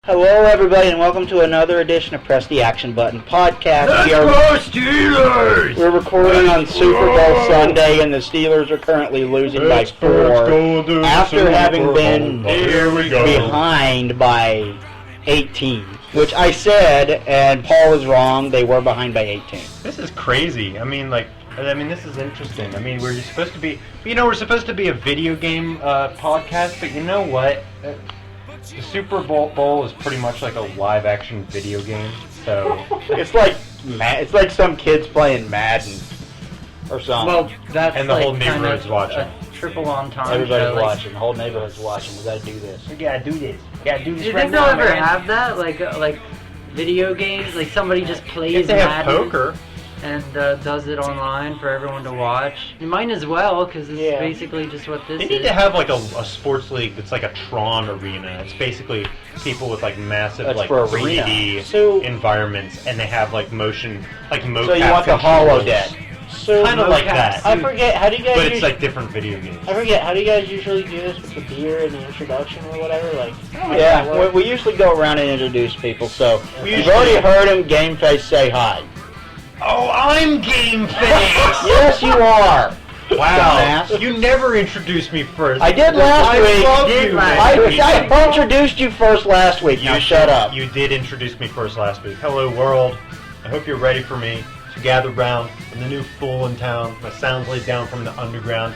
Hello, everybody, and welcome to another edition of Press the Action Button podcast. Let's go Steelers! We're recording on Super Bowl Sunday, and the Steelers are currently losing by 4 after having been behind by 18. Which I said, and Paul was wrong, they were behind by 18. This is crazy. I mean, this is interesting. I mean, we're supposed to be, we're supposed to be a video game podcast, but you know what? The Super Bowl is pretty much like a live-action video game, so it's like some kids playing Madden or something. Well, that's and the like whole neighborhood's kind of watching. A triple entendre. Everybody's watching. The whole neighborhood's watching. We gotta do this. We gotta do this. We gotta do this. Do you right think they'll now, ever man. have that? Like video games? Like somebody just plays If they have Madden poker. and does it online for everyone to watch. You might as well, because it's basically just what this They is. need to have like a sports league that's like a Tron arena. It's basically people with like massive That's like for 3D environments, and they have like motion, like mocap. So you want the holodeck? So Kind of like that. I forget. How do you guys? But it's like different video games. I forget. How do you guys usually do this with the beer and the introduction or whatever? Yeah, we usually go around and introduce people. So you've already heard him. Game Face, say hi. Oh, I'm Game Face! Yes, you are. Wow, Dumbass. you never introduced me first. I did last week. love You did you, last man. I introduced you first last week. Now shut up. You did introduce me first last week. Hello, world. I hope you're ready for me to gather round in the new fool in town. My sounds laid down from the underground.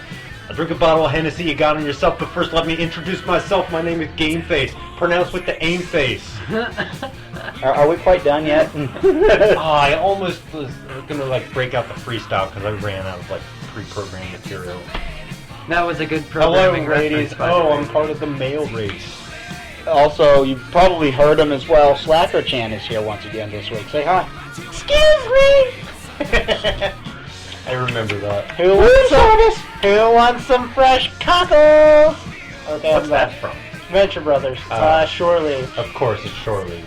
I drink a bottle of Hennessy you got on yourself, but first let me introduce myself. My name is Game Face, pronounced with the aim face. Are we quite done yet? I almost was gonna like break out the freestyle because I ran out of like pre-programmed material. That was a good Hello, programming ladies. reference, by the Oh, way. I'm part of the male race. Also, you've probably heard him as well. Slacker Chan is here once again this week. Say hi. Excuse me. I remember that. Who wants some fresh cockles? Okay, What's that from? Venture Brothers. Surely. Of course, it's Shorely.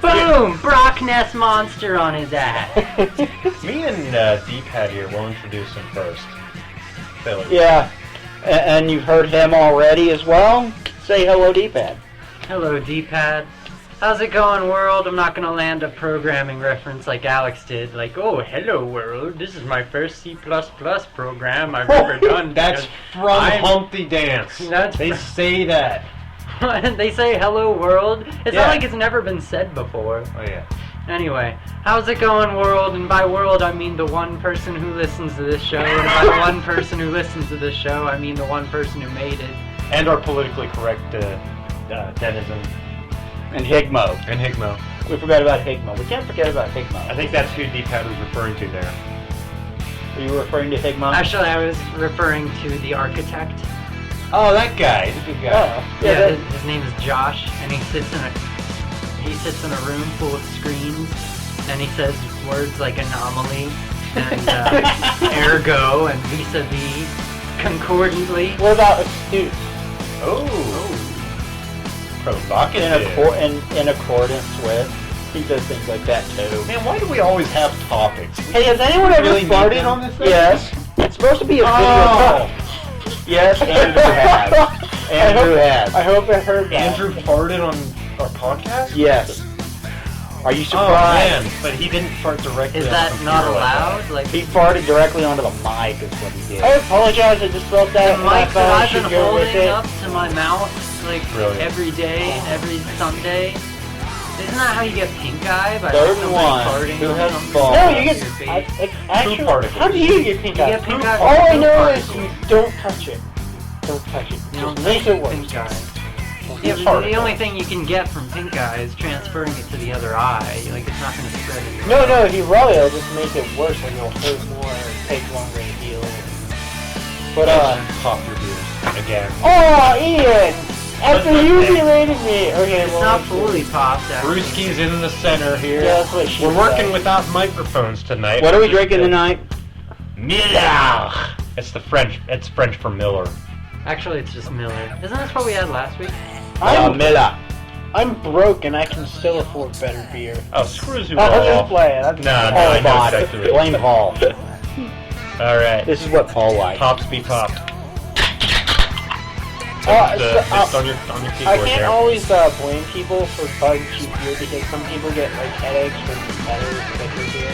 Boom! Brock Ness monster on his ass. Me and D-Pad here, we'll introduce him first. Billy. Yeah, and you've heard him already as well. Say hello, D-Pad. Hello, D-Pad. How's it going, world? I'm not gonna land a programming reference like Alex did. Like, oh, hello, world. This is my first C++ program I've ever done. That's from Humpty Dance. They say that. They say hello, world. It's not like it's never been said before. Oh, yeah. Anyway, how's it going, world? And by world, I mean the one person who listens to this show. And by the one person who listens to this show, I mean the one person who made it. And our politically correct denizen. And Higmo. And Higmo. We forgot about Higmo. We can't forget about Higmo. I think that's who D-Pad was referring to there. Are you referring to Higmo? Actually, I was referring to the architect. Oh, that guy. He's a good guy. Oh, Yeah, his name is Josh, and he sits in a room full of screens, and he says words like anomaly and ergo and vis-a-vis concordantly. What about astute? Oh. Provocative. In accordance with. He does things like that too. Man, why do we always have topics? Hey, has anyone ever really farted need on them? this thing? Yes. It's supposed to be a video. Oh. Yes, Andrew has. Andrew has. I hope I heard that. Andrew farted on our podcast? Yes. Are you Oh, surprised? man. But he didn't fart directly Is on that the computer not like allowed? Like, He farted directly onto the mic is what he did. I apologize, I just felt that. the mic that I've been holding it. up to my mouth, like, Really? every day and every Sunday. Isn't that how you get pink eye? By Third somebody one. farting Who on has something balls? on No, you get. your face? Actually, particles. how do you get pink You eye? get pink eye All from I poop know is particles. you don't touch it. Don't touch it. You don't Just makes it worse. pink eye. Yeah, but particle. the only thing you can get from pink eye is transferring it to the other eye. Like, it's not going to spread in your No, eye. no, if you rub it, it'll just make it worse and it'll hurt more and take longer to heal. But, Pop your beers again. oh, Ian! After you berated me! Okay, It's well, not fully popped, actually. Brewski's in the center here. Yeah, that's what she We're working said. without microphones tonight. What are we drinking tonight? Miller. It's the French. It's French for Miller. Actually, it's just Miller. Isn't that what we had last week? Miller. I'm broke and I can still afford better beer. Oh, screws you I'm all. just playing. No, I know Paul exactly what Blame Paul. All right. This is what Paul likes. Pops be popped. Just on your keyboard I can't there. always blame people for buying cheap beer because some people get like headaches from competitors thicker beer.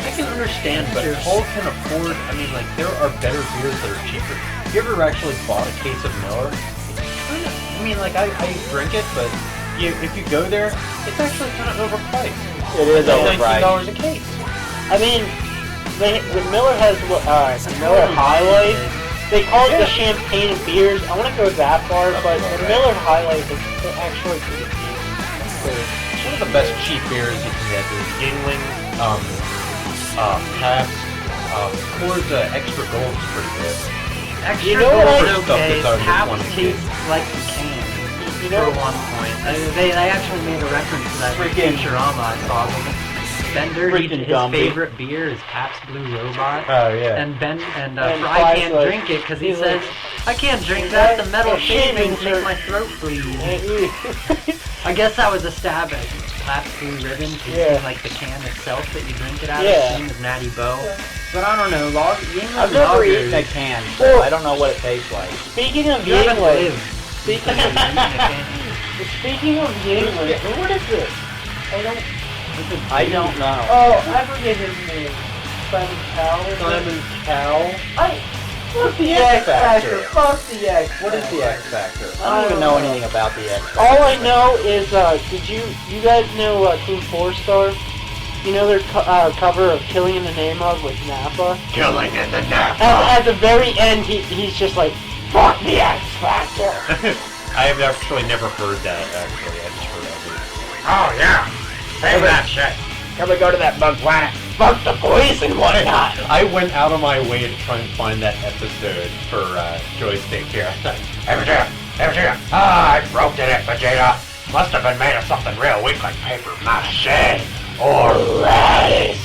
I can understand, but Paul can afford. I mean, like there are better beers that are cheaper. Have you ever actually bought a case of Miller? I mean, like I drink it, but if you go there, it's actually kind of overpriced. It is It's overpriced. $19 a case. I mean, the Miller has Miller High Life. They call it the champagne of beers. I want to go that far, but the Miller High Life is actually pretty cheap. One of the best cheap beers you can get is Yingling, Pabst, Coors Extra Gold is pretty good. Extra You know what Gold I- is okay. Stuff that's Half already tastes like the can. You know, For one point, they actually made a reference to that Freaking- Futurama. I saw them. Bender, Freaking his Gumby. favorite beer is Pabst Blue Robot. Oh yeah. And And Fry Fry's can't like- drink it because he he's says, like, I can't drink that. The metal that shavings shavings make my throat bleed. I guess that was a stab at Pabst Blue Ribbon, tasting Yeah. like the can itself that you drink it out Yeah. of. Same as Natty Bow. But I don't know, Yingling I've never lagers- eaten a can, so Well- I don't know what it tastes like. Speaking of You haven't Yingling, lived. speaking of Yingling, what is this? I don't know. Oh, I forget his name. Simon Cowell. Fuck the X Factor. Fuck the X. What is the X Factor? I don't even know anything about the X Factor. All I know is, did you guys know Team 4 Star? You know their cover of Killing in the Name of with Napa? Killing in the Napa. At the very end, he's just like, fuck the X Factor. I have actually never heard that. Actually, I just heard of it. Oh yeah. Save that shit. Can we go to that bug planet? Fuck the police and whatnot. I went out of my way to try and find that episode for Joystick here. Hey, Vegeta. I broke that Vegeta. Must have been made of something real weak like paper mache or lettuce.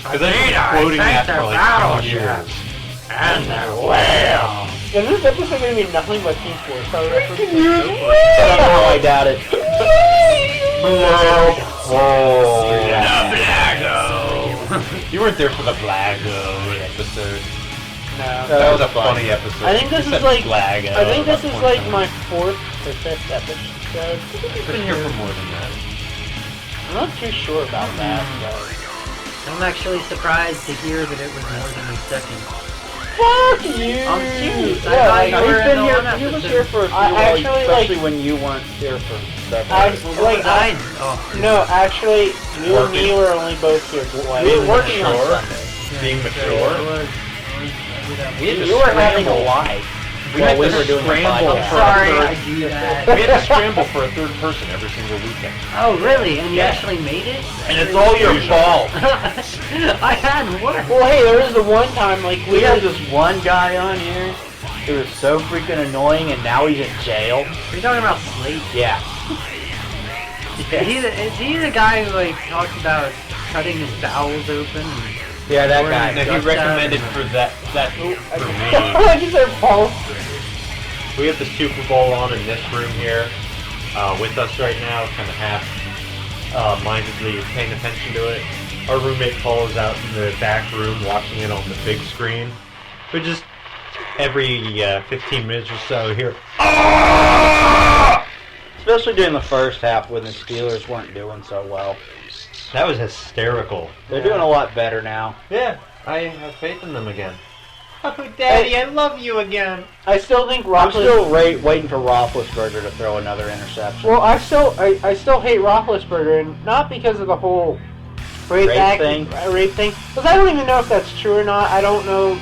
Because I've been quoting that for like 2 years. And they're well. Is this episode going to be nothing but Team 4 Star references? Somehow I doubt it. You weren't there for the Blago episode. No. That was a funny episode. I think this You is said like Blago. I think this That's is one like time. my 4th or 5th episode. You've been here for more than that. I'm not too sure about that. But... I'm actually surprised to hear that it was more than the second. Fuck you! I'm serious. I Yeah, thought like, you were He's in been the here. one He was episode. here for a few I while, actually, especially like- when you weren't here for several. I, years. like, I, Oh, no, actually, you and me were only both here twice. We were working on Sure. Sunday. Being It mature. was. We had to You were having a scramble. life. We while had we to were doing the scramble podcast. for Sorry, a I third. do that. We had to scramble for a third person every single weekend. Oh, really? And you Yeah. actually made it? And it's all your fault. I had work. Well, hey, there was the one time, like, We had this one guy on here who was so freaking annoying, and now he's in jail. You're talking about Slate. Yeah. Is he the guy who like talks about cutting his bowels open? And Yeah, that Or guy. in Now he recommended for that for me. like you said, Paul. We have the Super Bowl on in this room here with us right now, kind of half-mindedly paying attention to it. Our roommate Paul is out in the back room watching it on the big screen. But just every 15 minutes or so here. Especially during the first half when the Steelers weren't doing so well. That was hysterical. They're doing a lot better now. Yeah, I have faith in them again. Oh, Daddy, I love you again. I still think I'm Roethlisberger. still waiting for Roethlisberger to throw another interception. Well, I still hate Roethlisberger, and not because of the whole rape thing? because I don't even know if that's true or not. I don't know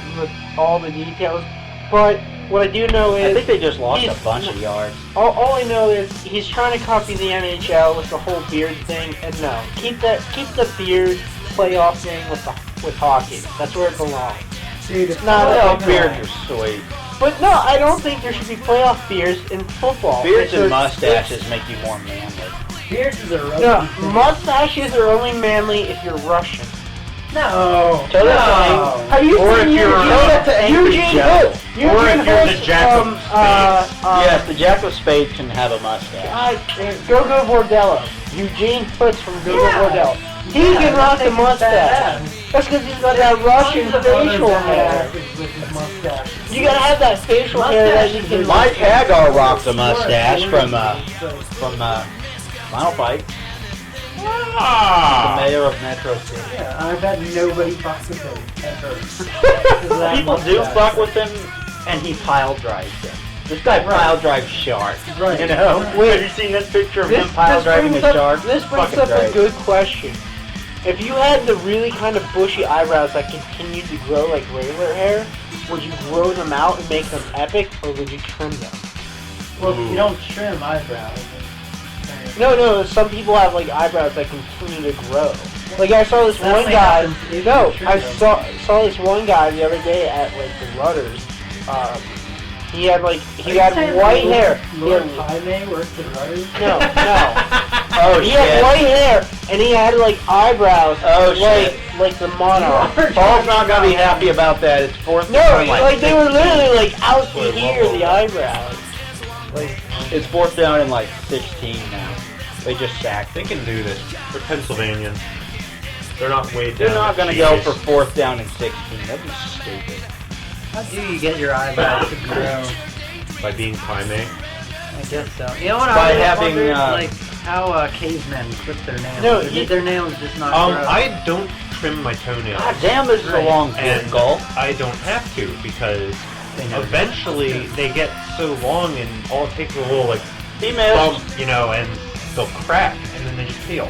all the details, but what I do know I is think they just lost he's- a bunch of yards. all I know is he's trying to copy the NHL with the whole beard thing, and no, keep the beard playoff thing with hockey. That's where it belongs. dude, It's not Well, a beards are sweet. But no, I don't think there should be playoff beards in football. Beards and Because- mustaches make you more manly. Beards are No, mustaches are only manly if you're Russian. No. Tell that to Have you Or seen if you're- Eugene? tell that to Angry Eugene Joe. Hood. Or Eugene if you're the Hood, Jack of Yes, the Jack of Spades can have a mustache. Go-Go Bordello. Eugene Hood's from Go-Go Bordello. He can rock a mustache. That's because he's got that Russian facial hair. With his mustache. You gotta have that facial hair that you can. Mike Hagar rocks a mustache from Final Fight. The mayor of Metro City. Yeah, I bet nobody fucks with him ever. People do fuck with him, and he pile drives them. This guy pile drives sharks. Right. You know? Wait. Have you seen this picture of him pile driving a shark? This brings Fucking up a great. good question. If you had the really kind of bushy eyebrows that continued to grow like regular hair, would you grow them out and make them epic, or would you trim them? Well, you don't trim eyebrows. No. Some people have like eyebrows that continue to grow. Like I saw this That one might guy. happen if No, you trim I them. saw this one guy the other day at like the Rudders. He had white hair. Lord Jaime works at Rudders? No. Oh, He had white hair, and he had like eyebrows, Oh, shit. like the monarch. Paul's not gonna be happy about that. It's fourth. No, down, like they were 16. literally like out to Wait, here, whoa. the eyebrows. Like, It's fourth down in like 16 now. They just sacked. They can do this. They're Pennsylvanians. They're not way down. They're not gonna the go East. for fourth down and 16. That'd be stupid. How do you get your eyebrows to grow? By being Jaime. I guess so. You know what By I always having, wondered? like- How cavemen clip their nails. No, Or did their nails just not grow? I don't trim my toenails. God damn, this is a Right. long And goal. I don't have to because They never eventually they get so long and all it takes is a little like Females. bump, and they'll crack and then they just peel.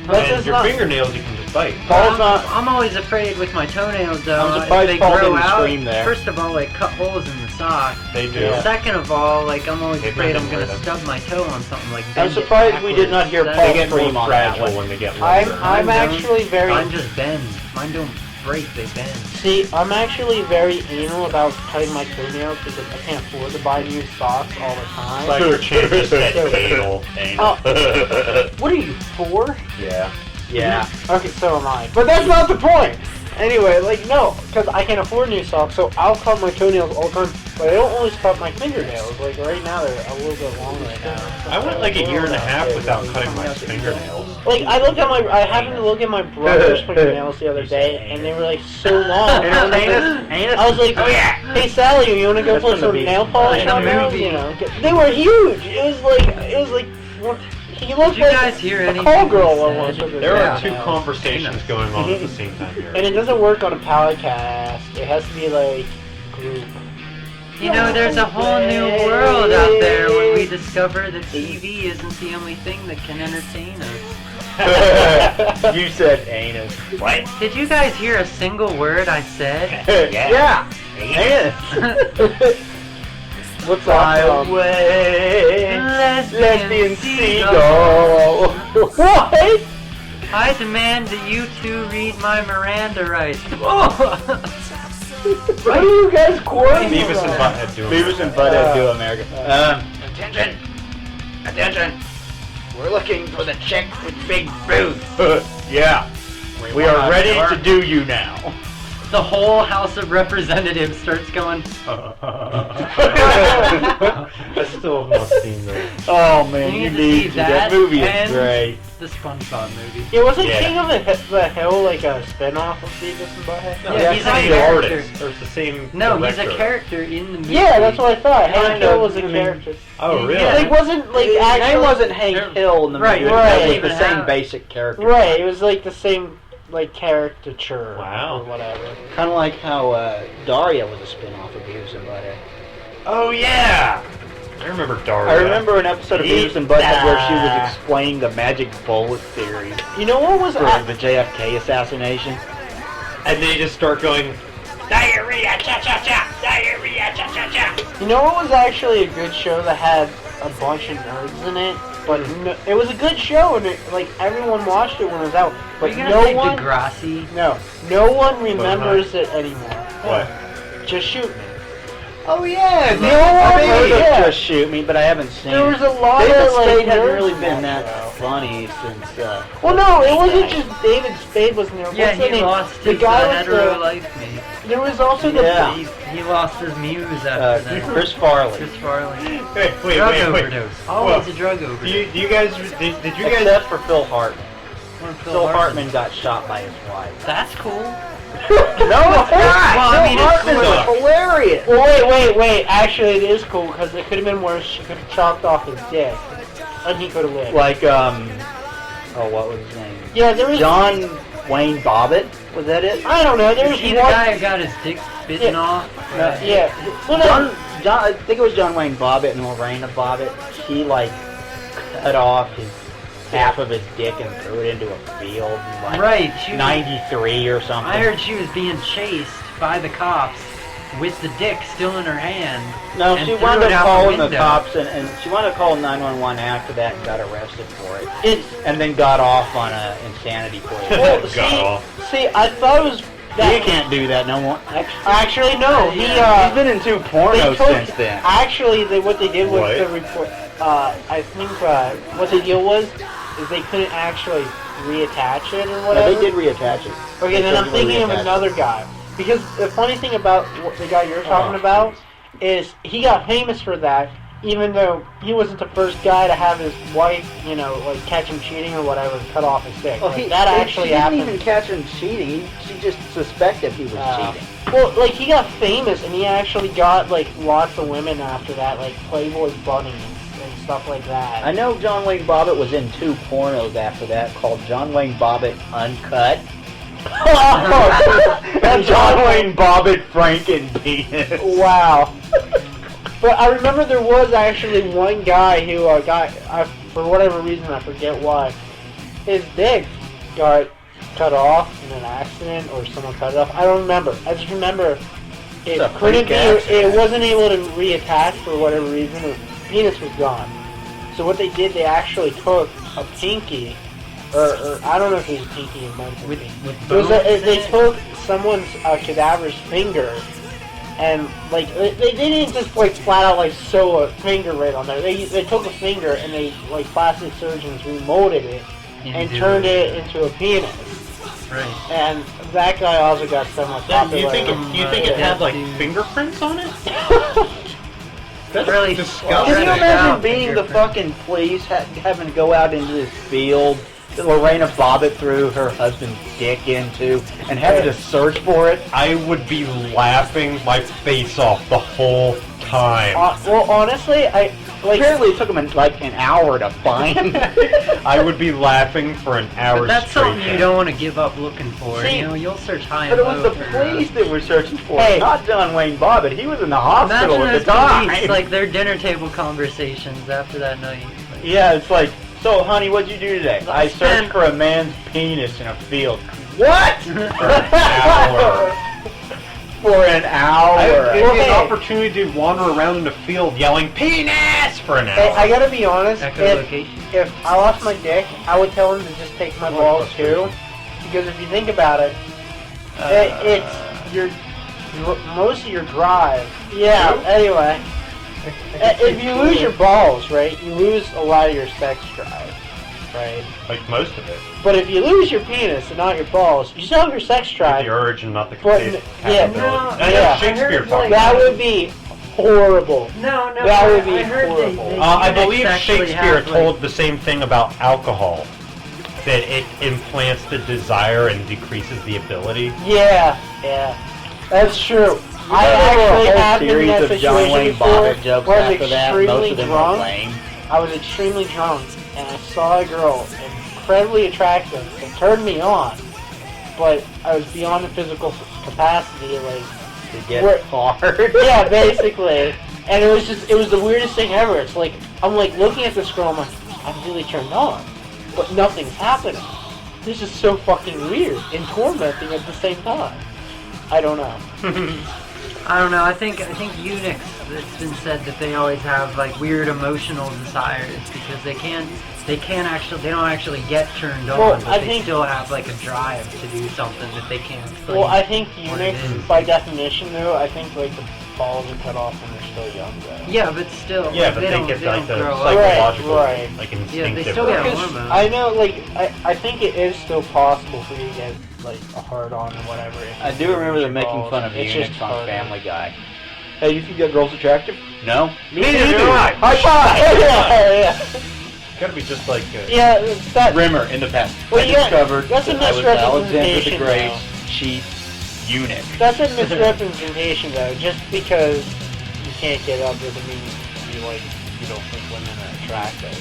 That's And just your not- fingernails you can just bite. Paul's not. I'm always afraid with my toenails though. I'm surprised if they Paul grow didn't out, scream there. First of all, like cut holes in the sock. They do. Yeah. Second of all, like I'm always They afraid bend I'm gonna them. stub my toe on something like. I'm bend it surprised we did not hear backwards. Paul They get scream more on that fragile one. when they get I'm longer. I'm Mine actually don't. very. Mine just bends. Mine don't break. They bend. See, I'm actually very anal about cutting my toenails because I can't afford to buy new socks all the time. Like your chances said anal. What are you, 4? Yeah. Yeah. Okay, so am I. But that's not the point! Anyway, like, no, because I can't afford new socks, so I'll cut my toenails all the time, but I don't always cut my fingernails. Like, right now, they're a little bit long right now. I went like a year and a half without cutting my fingernails. Like, I happened to look at my brother's fingernails the other day, and they were, like, so long. And I was like, Oh, yeah. hey, Sally, you want to go That's put from the some movie. nail polish Like a on those? movie. You know, they were huge. It was like, he looked Did you like guys hear a anything call girl he almost. said? with his There Yeah. are two nails. conversations going on at the same time here. And it doesn't work on a podcast. It has to be like group. You know, there's a whole new world out there when we discover that TV isn't the only thing that can entertain us. You said anus. What? Did you guys hear a single word I said? Yeah. Anus. What's Fly that? away. Lesbian seagull. What? I demand that you two read my Miranda rights. What are you guys quarreling Beavis and about? Butthead doing Beavis and Butthead do America. Attention! Attention! We're looking for the chick with big boobs. Yeah. We are ready to do you now. The whole House of Representatives starts going. I still have not seen that. Oh man, You you need to need see to. That that movie is and- great. The SpongeBob movie. Yeah, wasn't Yeah. King of the Hill like a spin-off of Beavis and Butthead? No, Yeah, it's he's the a same character. artist, or it's the same No, he's director. a character in the movie. Yeah, that's what I thought. Hank Kind Hill of, was a I mean- character. Oh, really? Yeah. Like, wasn't like His actually name wasn't Hank Hill in the Right, movie. right. It was the Even same have- basic character. right. It was like the same like caricature Wow. or whatever. Kind of like how Daria was a spin-off of Beavis and Butthead. Oh, yeah! I remember Daria. I remember an episode of Beavis and Butthead where she was explaining the magic bullet theory You know what was for the JFK assassination. And they just start going, Diarrhea, cha-cha-cha! Diarrhea, cha-cha-cha! You know what was actually a good show that had a bunch of nerds in it, but no, it was a good show and it, like everyone watched it when it was out, Are but you gonna no say one, Degrassi? no one remembers it anymore. what? Just shoot me. Oh yeah, No I've one- heard yeah. of Just Shoot Me, but I haven't seen There it. was a lot David of like Spade hasn't nerds really in been that that show. funny since. Well, no, it wasn't just David Spade was in there. Yeah, What's the he name? lost the his guy with hetero the. life mate. There was also the. Yeah. He lost his muse after that. Chris Farley. Chris Farley. Wait, Drug wait. overdose. Always a drug overdose. Do you guys, did you guys, Except for Phil Hartman. Or Phil Hartman got shot by his wife. That's cool. No, it's not. Well, I mean, it's Martin cool. was hilarious. Well, wait. Actually, it is cool because it could have been worse. She could have chopped off his dick, and he could have lived. Like, what was his name? Yeah, there was John Wayne Bobbitt. Was that it? I don't know. There was Is he the one. guy who got his dick bitten off? Yeah. Well, John, I think it was John Wayne Bobbitt and Lorena Bobbitt. She like cut off half of his dick and threw it into a field. In, like, Right. She was, 93 or something. I heard she was being chased by the cops with the dick still in her hand. No, and she threw wound it up out calling the window. cops, and she wound up calling 911 after that and got arrested for it. And then got off on an insanity plea. Well, Got off. see, I thought it was You can't do that no more. Actually, no. He He's been in 2 pornos since then. Actually, what they did was What? the report. I think what the deal was is they couldn't actually reattach it or No, whatever. they did reattach it. Okay, They then I'm surgically thinking of reattached another it. guy. Because the funny thing about the guy you're talking about is he got famous for that, even though he wasn't the first guy to have his wife, like catch him cheating or whatever, cut off his dick. Well, Like, that actually she happened. didn't even catch him cheating. She just suspected he was cheating. Well, like he got famous and he actually got like lots of women after that, like Playboy bunnies and stuff like that. I know John Wayne Bobbitt was in 2 pornos after that called John Wayne Bobbitt Uncut. And John Wayne Bobbitt Frankenpenis. Wow. But I remember there was actually one guy who for whatever reason, I forget why, his dick got cut off in an accident or someone cut it off. I don't remember. I just remember it a couldn't freak be, accident. it wasn't able to reattach for whatever reason. The penis was gone. So what they did, they actually took a pinky, or I don't know if it was a pinky or might With it was bones in they it? took someone's cadaver's finger, and like they didn't just like flat out like sew a finger right on there. They took a finger and they like plastic surgeons remolded it and turned it into a penis. Right. And that guy also got so much popular. You think it had like dude. fingerprints on it? That's Really disgusting. Can you Right. imagine being the fucking police having to go out into this field that Lorena Bobbitt threw her husband's dick into and having to search for it? I would be laughing my face off the whole time. Well, honestly, Apparently it took him like an hour to find. I would be laughing for an hour But that's straight. something you don't want to give up looking for. See, You'll search high But and it was low. the for, police that were searching for Hey. it, not John Wayne Bobbitt. He was in the hospital Imagine at the those time. police, like their dinner table conversations after that night. Like, Yeah, it's like, so honey, what'd you do today? I spent- searched for a man's penis in a field. What? For an hour. For an hour. I would give you Hey. an opportunity to wander around in the field yelling penis for an Hey, hour. I gotta be honest. echolocation. If I lost my dick, I would tell him to just take my balls too, because if you think about it, it's your most of your drive. Yeah. Anyway, if you lose your balls, right, you lose a lot of your sex drive, right? Like most of it. But if you lose your penis and not your balls, you still have your sex drive. The urge and not the But, capability. no, I know yeah. Shakespeare I heard, talked like, That about it. would be horrible. No, That would be I heard horrible. I eunuchs believe actually Shakespeare have, like, told the same thing about alcohol. That it implants the desire and decreases the ability. Yeah, that's true. I actually have been in that of John situation Wayne before Bobbitt jokes where I was after that. Most extremely of them drunk. were lame. I was extremely drunk, and I saw a girl, incredibly attractive. It turned me on, but I was beyond the physical capacity, like, To get We're- hard. yeah, basically. And it was the weirdest thing ever. It's like, I'm like looking at this girl, I'm like, I'm really turned on, but nothing's happening. This is so fucking weird and tormenting at the same time. I don't know. I don't know. I think eunuchs. It's been said that they always have like weird emotional desires because they don't actually get turned on, Well, but I they think- still have like a drive to do something that they can't. Well, I think what it eunuchs, is. by definition, though, I think like the balls are cut off when they're still young, though. Yeah, but still. Yeah, like, but they they don't, get they like don't the grow up. psychological, Right. like Yeah, instinctive. they still get urge. hormones. I know, like, I think it is still possible for you to get like a hard on or whatever. if I you do remember lose them your making balls. fun of It's eunuchs just on harder. Family Guy. Hey, you think that girl's attractive? No. Neither do I. High five! yeah. Gotta be just like Yeah, it's that. Rimmer in the past. Well, I yeah, discovered that's a that I was Alexander the misrepresentation, Great though. cheat eunuch. That's a misrepresentation, though. Just because you can't get up doesn't mean you don't think women are attractive.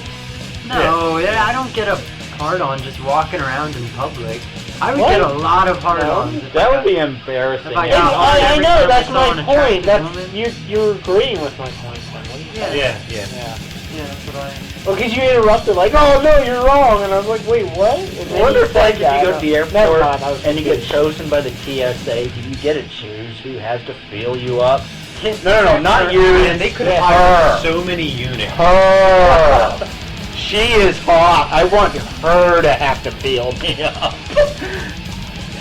No, I don't get a hard-on just walking around in public. I would get a lot of hard-ons. That would be embarrassing. If I got hard I every know, time that's I saw my an point. attractive That's woman. you're agreeing with my point, son. What are you saying? Yeah. Yeah, that's what I... Well, because you interrupted, like, oh no, you're wrong, and I was like, wait, what? And I wonder if, like, if said you go that. to the Never airport mind, I was and you get confused. chosen by the TSA, do you get to choose who has to feel you up? No, not you. Man, they could her. hire so many eunuchs. Her. She is hot. I want her to have to feel me up.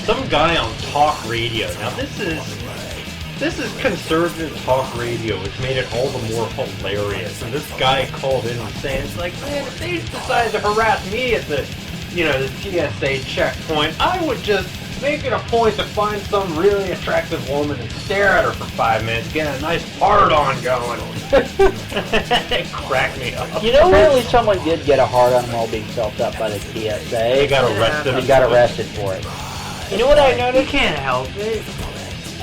Some guy on talk radio. Now this is conservative talk radio, which made it all the more hilarious. And this guy called in and saying, it's like, man, if they decided to harass me at the TSA checkpoint, I would just make it a point to find some really attractive woman and stare at her for 5 minutes, get a nice hard-on going. It cracked me up. You know, apparently someone did get a hard on while being felt up by the TSA. They got arrested. They got arrested for it. You know what I You noticed? can't help it.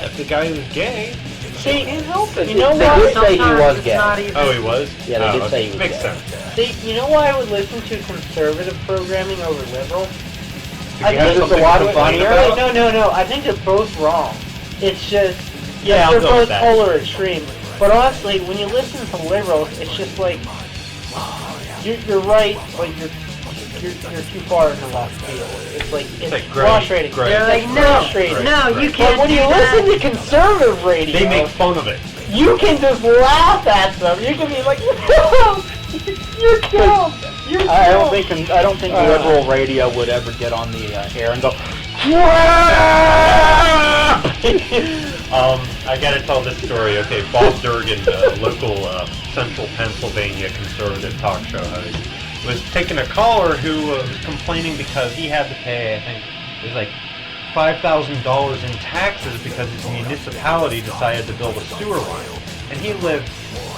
If the guy was gay. See, Can't help it. you know They what? did say he Sometimes was it's gay. not even... Oh, he was? Yeah, they did say he was Makes gay. sense. See, you know why I would listen to conservative programming over liberal? I think it's a lot funnier. No. I think they're both wrong. It's just Yeah, I'll they're go both with that. polar extreme. But honestly, when you listen to liberals, it's just like you're right, but you're too far in the left field. It's like like gray, frustrating. gray. They're like, It's no, frustrating. no, you But can't when do you that. listen to conservative radio, They make fun of it. you can just laugh at them. You can be like, you're dumb. You're I don't dumb. think liberal radio would ever get on the air and go. I gotta tell this story. Okay, Bob Durgan, local central Pennsylvania conservative talk show host, was taking a caller who was complaining because he had to pay, I think, it was like $5,000 in taxes because his municipality decided to build a sewer line. And he lived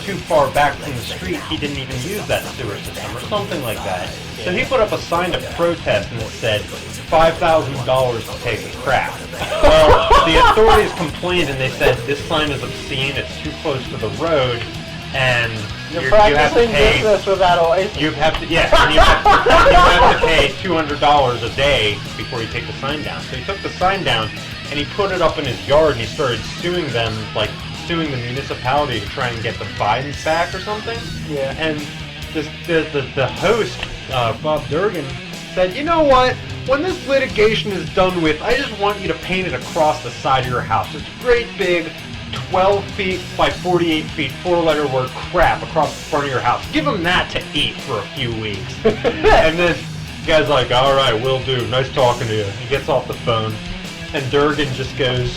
too far back from the street, he didn't even use that sewer system or something like that. So he put up a sign to protest and it said, $5,000 to take a crap. Well, the authorities complained and they said, this sign is obscene, it's too close to the road, and You're you have to practicing pay... business without a license. You have to, yes, and you have to pay $200 a day before you take the sign down. So he took the sign down and he put it up in his yard and he started suing them, like suing the municipality to try and get the fines back or something. Yeah. And the host, Bob Durgan, said, you know what? When this litigation is done with, I just want you to paint it across the side of your house. It's great big 12 feet by 48 feet, 4-letter word crap across the front of your house. Give him that to eat for a few weeks. And then the guy's like, all right, will do. Nice talking to you. He gets off the phone, and Durgan just goes,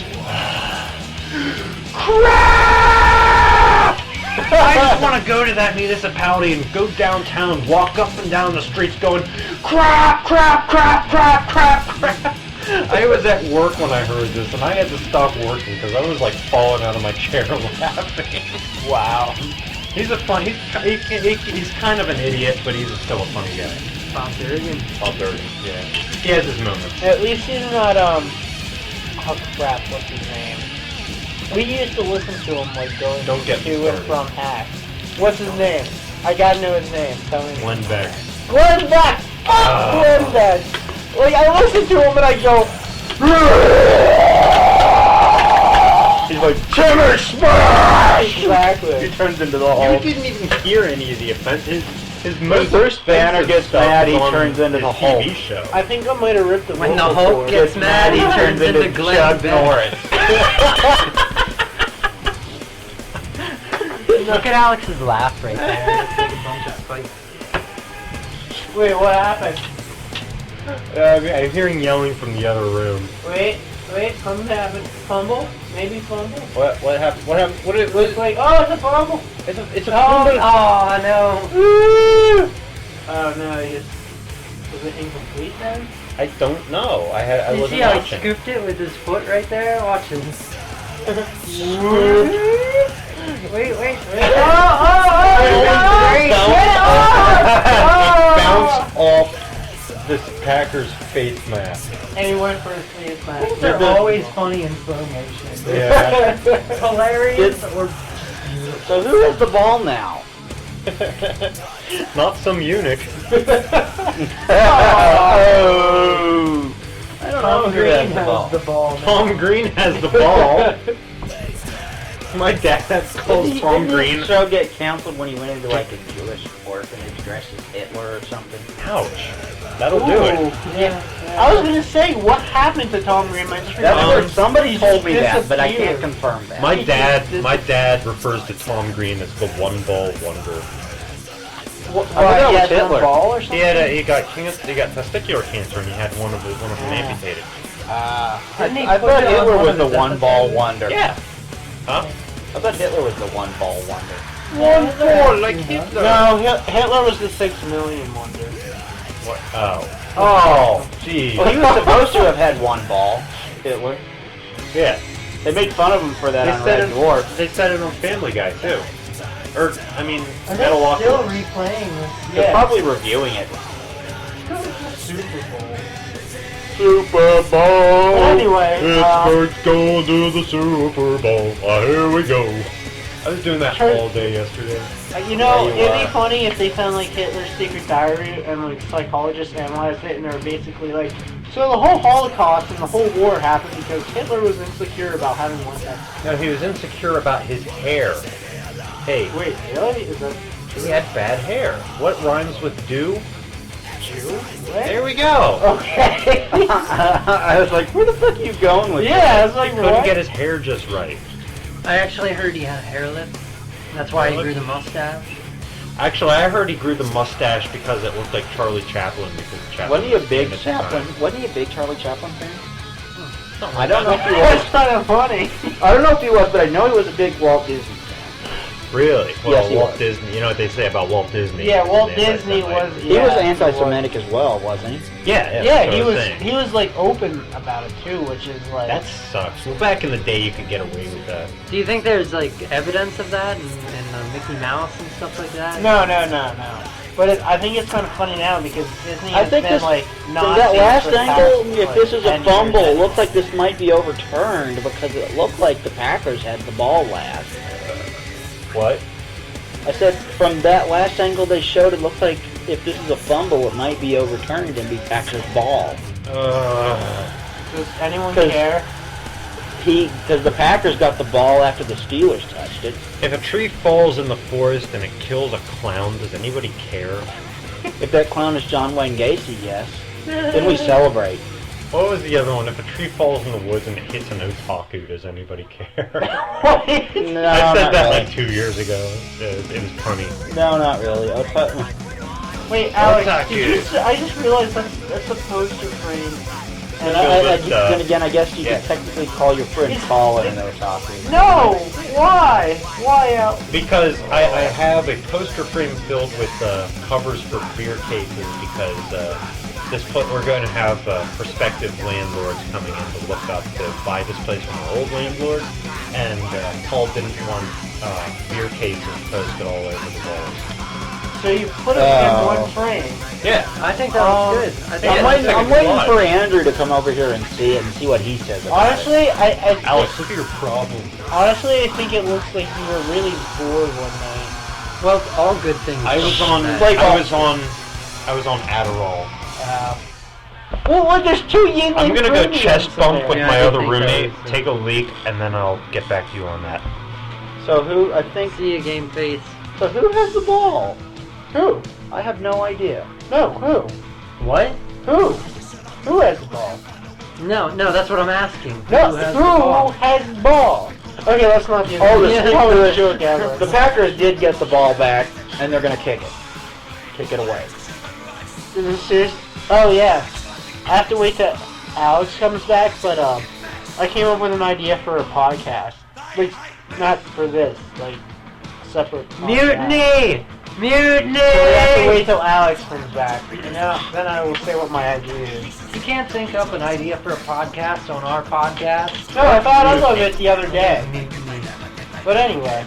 crap! I just want to go to that municipality and go downtown, walk up and down the streets going, crap, crap, crap, crap, crap, crap. I was at work when I heard this, and I had to stop working because I was like falling out of my chair laughing. Wow. He's he's kind of an idiot, but he's still a funny guy. Bob Durgan. Bob Durgan, yeah. He has his moments. At least he's not, oh crap, what's his name? We used to listen to him, like, going Don't get to and started. from hacks. What's his name? I gotta know his name. Tell me. Glenn Beck. Glenn Beck! Fuck Glenn Beck! Like, I listen to him and I go, He's like, Timmy Smash! exactly. He turns into the You Hulk. didn't even hear any of the offenses. His When most Bruce Banner offensive gets stuff mad, he was on turns into his the Hulk. TV show. I think I might have ripped the When the vocal Hulk cord. gets mad, he turns into Glenn Chuck Beck. Norris. Look at Alex's laugh right there. It's like a bunch of spikes. Wait, what happened? I'm hearing yelling from the other room. Wait, something happened. Fumble? Maybe fumble? What happened? What happened? What did Looks like, oh, it's a fumble! it's a Oh no. Oh no, was it incomplete then? I don't know. I Did you wasn't see how he watching. scooped it with his foot right there? Watch this. Wait. It Oh, bounced off this Packers face mask. And he went for his face mask. They're They're always funny in slow motion. Yeah. Hilarious or So who has the ball now? Not some eunuch. Oh. I don't know Tom who Green has the has ball. the ball now. Tom Green has the ball. My dad calls Tom Green. Didn't the show get canceled when he went into like a Jewish court and he dressed as Hitler or something? Ouch. That'll do it. Yeah. I was gonna say, what happened to Tom Green? I just That's remembered. what somebody told me that, but I disappeared. can't confirm that. My dad refers to Tom Green as the one ball wonder. I thought that He was had one Hitler. ball or something? He got testicular cancer and he had one of them amputated. I Didn't he thought put it on Hitler one was of the his one ball episodes? wonder. Yeah. Huh? I thought Hitler was the one ball wonder. One ball like Hitler. No, Hitler was the 6 million wonder. What? Oh, gee. Well, he was supposed to have had one ball, Hitler. Yeah. They made fun of him for that on said Red Dwarf. They said it on Family Guy too. Or I mean, Are they still Metalocalypse. replaying this? They're probably reviewing it. Super Bowl. Super Bowl. But anyway, Pittsburgh's going to the Super Bowl. Here we go. I was doing that all day yesterday. you know, Yeah, you it'd are. be funny if they found like Hitler's secret diary and like psychologists analyzed it and they were basically like, so the whole Holocaust and the whole war happened because Hitler was insecure about having one sex. No, he was insecure about his hair. Hey, Wait, really? Is that true? he had bad hair. What rhymes with do? Jew? There we go. Okay. I was like, where the fuck are you going with Yeah, I was like, Couldn't what? get his hair just right. I actually heard he had a hair lip. That's why he grew the mustache. Actually, I heard he grew the mustache because it looked like Charlie Chaplin. Because Chaplin Wasn't he a was big famous at the Chaplin? time. Wasn't he a big Charlie Chaplin fan? Something I like don't know that. if he That's was. kind of funny. I don't know if he was, but I know he was a big Walt Disney fan. Really? Well, Yes, he Walt was. Disney. You know what they say about Walt Disney? Yeah, Walt He's Disney anti-Semite. was. He Yeah, was he anti-Semitic as well, wasn't he? Yeah, Yeah, that's what he I was. saying. He was like open about it too, which is like. That sucks. Well, back in the day, you could get away with that. Do you think there's like evidence of that in Mickey Mouse and stuff like that? No. But I think it's kind of funny now because Disney I has think been this, like from not. that last for the angle, past, if like, this is a 10 fumble, years. it looks like this might be overturned because it looked like the Packers had the ball last. What? I said from that last angle they showed, it looks like if this is a fumble, it might be overturned and be Packers' ball. Does anyone 'Cause- care? Because the Packers got the ball after the Steelers touched it. If a tree falls in the forest and it kills a clown, does anybody care? If that clown is John Wayne Gacy, yes. Then we celebrate. What was the other one? If a tree falls in the woods and it hits an otaku, does anybody care? No, I said not that really. like 2 years ago. It was funny. No, not really. Wait, Alex, Otaku. did you I just realized that's a poster frame. And Bill, then again, I guess you yeah. could technically call your friend Colin an otaku. No! Why? Why, Alex? Because I have a poster frame filled with covers for beer cases because we're going to have prospective landlords coming in to look up to buy this place from an old landlord, and Paul didn't want beer cases posted all over the walls. So you put it in one frame. Yeah. I think that looks good. I think Yeah, I'm waiting for Andrew to come over here and see it and see what he says about Honestly, Alex, look at your problem. honestly, I think it looks like you were really bored one night. Well, all good things. I was on Adderall. Well, look, there's two Yingling I'm gonna go premiums chest in bump there. with Yeah, my I other think so. roommate, take a leak, and then I'll get back to you on that. So who, I think, See a game face. so who has the ball? Who? I have no idea. No, who? What? Who? Who has the ball? No, that's what I'm asking. No, has who the ball? has the ball? Okay, let's not do Oh, that. the, Probably the, joke ever. the Packers did get the ball back, and they're going to kick it. Kick it away. Is this serious? Oh, yeah. I have to wait till Alex comes back, but I came up with an idea for a podcast. Like, not for this, like, separate podcast. Mutiny! Mutiny! So we have to wait till Alex comes back. You know, then I will say what my idea is. You can't think up an idea for a podcast on our podcast. No, I thought of it the other day. Mutiny. But anyway,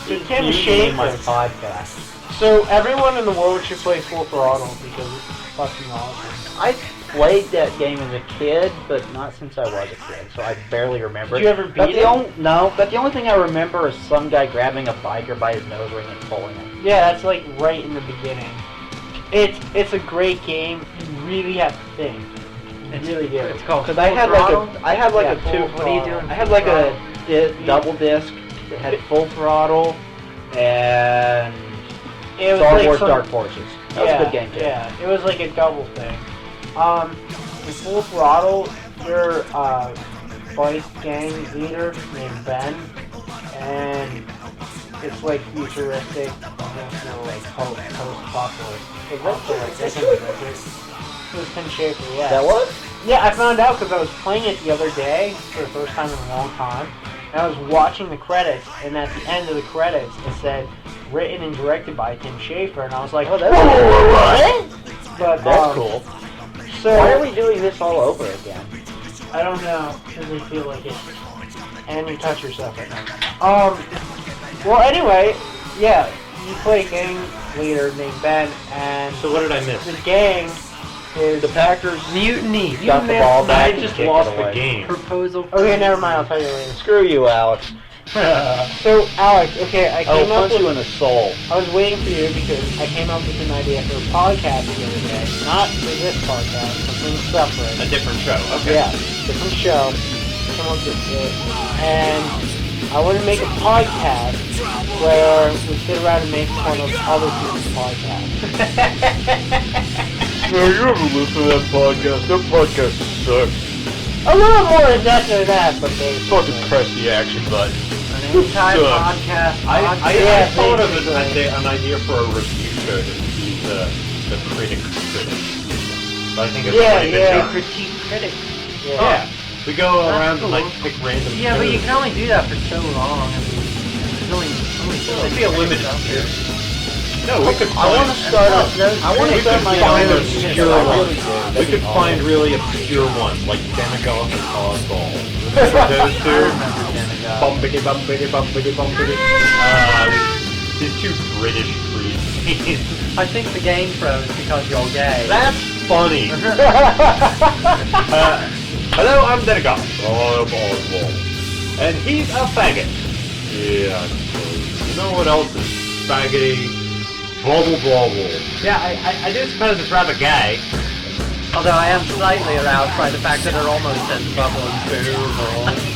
so Tim You name my Schaefer. podcast. So everyone in the world should play Full Throttle because fucking awesome. I played that game as a kid, but not since I was a kid, so I barely remember. Did you ever beat it? No, but the only thing I remember is some guy grabbing a biker by his nose ring and pulling him. Yeah, that's like right in the beginning. It's a great game. You really have to think. It's really do. It's called. Because I had like a Yeah, two. full What are you doing? I had like a double disc that had full throttle and It was Star like Wars some- Dark Forces. That was a good game too. Yeah, it was like a double thing. In Full Throttle, your bike gang leader named Ben, and it's like futuristic, like post-apocalypse. It was Tim Schafer, yeah. That was? Yeah, I found out because I was playing it the other day for the first time in a long time, and I was watching the credits, and at the end of the credits, it said, written and directed by Tim Schafer, and I was like, Oh, that's but, That's cool. So, Why are we doing this all over again? I don't know, because I feel like it. And you touch yourself right now. Well, anyway, yeah, you play a gang leader named Ben, and So what did I miss? the gang is... The Packers Mutiny. got the ball back I and just kicked lost it the away. game. Proposal. Okay, never mind, I'll tell you later. Screw you, Alex. So, Alex, okay, I I will came up punch you with... in the soul. I was waiting for you because I came up with an idea for a podcast the other day. Not for this podcast, something A separate. different show. Okay. Yeah, different show. Come up with it. And I want to make a podcast where we sit around and make fun of other people's podcasts. No, you ever listen to that podcast? That podcast sucks. A little more in depth than that, but they Fucking press the action button. An anti-podcast. I Yeah, thought of basically. an idea for a review show to be the critic's critic. But I think it's already been done. critique critics. Yeah. We go around cool. and like pick random Yeah, but you shows. can only do that for so long. I mean, there's only so It'd be a limited out there. No, we could I want to start off. I want to we start could my find own. obscure I ones. really do. We That'd could be find awesome. really obscure ones like Demagogue and Oddball. Remember those two? Bumpity bumpity bumpity bumpity. These two British freaks. I think the game froze because you're gay. That's funny. Hello, I'm Demagogue. Oh, Oddball. And he's a faggot. Yeah, I suppose. You know what else is faggoty? Bobble bobble. Yeah, I do suppose it's rather gay. Although I am slightly aroused by the fact that it almost says bubble and boo.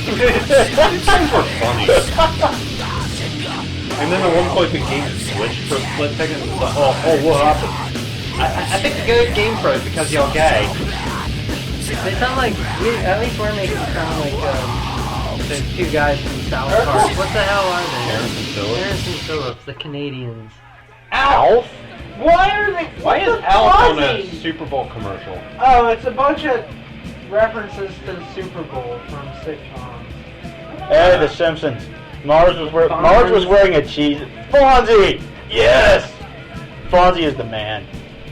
These things were funny. And then at one point the game switched for a split second and it was like, oh, what happened? I think the game froze because you're gay. They sound like, at least we're making it sound like those two guys from South Park. What the hell are they? Terrence and Phillips. Terrence and Phillips, the Canadians. Alf? Why are they... Why what is the Alf on a buzzing? Super Bowl commercial? Oh, it's a bunch of references to the Super Bowl from sitcoms. Hey, The Simpsons. Marge was wearing a cheese. Fonzie! Yes! Fonzie is the man.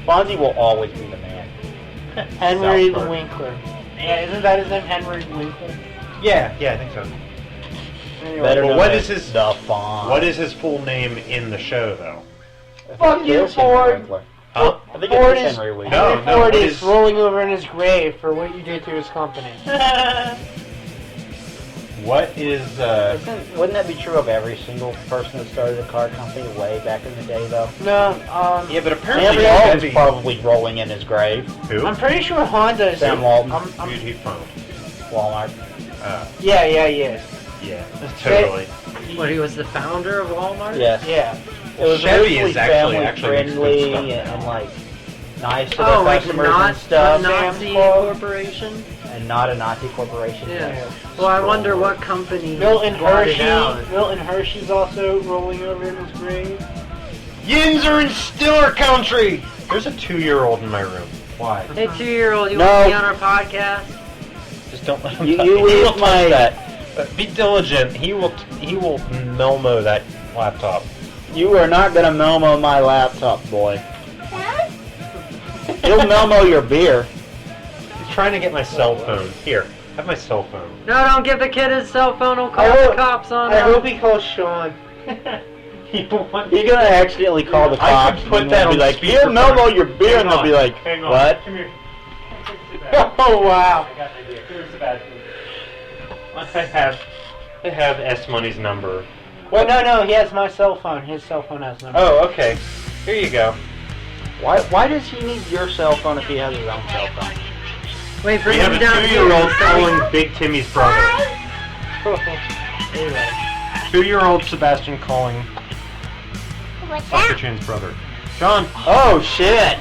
Fonzie will always be the man. Henry South the Park. Winkler. Yeah, isn't that his name, Henry the Winkler? Yeah, I think so. Anyway, Better But known what as is his- The Fonz. What is his full name in the show, though? I think Fuck it you, is Henry Ford. Winkler. Huh? I think Ford it is is- Henry Winkler. No, Henry Ford what is is- rolling over in his grave for what you did to his company. What is, Wouldn't that be true of every single person that started a car company way back in the day, though? No, Yeah, but apparently Sam he's Walton's heavy. probably rolling in his grave. Who? I'm pretty sure Honda is... Sam Walton, Who'd he phone? Walmart. Yeah, yes. Yeah, totally. What, he was the founder of Walmart? Yes. Yeah. It was Chevy mostly is actually family makes good friendly stuff and like nice to Oh, their like customers not and stuff, Nazi Club. corporation? and not a Nazi corporation. Yeah. Well, I wonder what company Milton bought it Hershey. out. Milton Hershey's also rolling over in his grave. Yins are in Stiller Country! There's a 2-year-old in my room. Why? Hey, 2-year-old, you No. want to be on our podcast? Just don't let him You- touch you he will leave touch my- that. Be diligent. He will Melmo that laptop. You are not gonna Melmo my laptop, boy. You'll Melmo your beer. He's trying to get my cell phone. Here, have my cell phone. No, don't give the kid his cell phone. He'll I call hope- the cops on I him. hope he calls Sean. You want You're gonna accidentally call the I cops. could put and that they'll be on like, speakerphone. "Here, Melmo, your beer," and they'll be like, Hang on. "What?" Come here. Oh wow. I got an idea. Here's Sebastian. I have S Money's number. Well, no, he has my cell phone. His cell phone has number. Oh, okay. Here you go. Why does he need your cell phone if he has his own cell phone? Wait, We bring have him a down 2-year-old here. calling Big Timmy's brother. Anyway. 2-year-old Sebastian calling Uncle Chan's brother. John. Oh shit!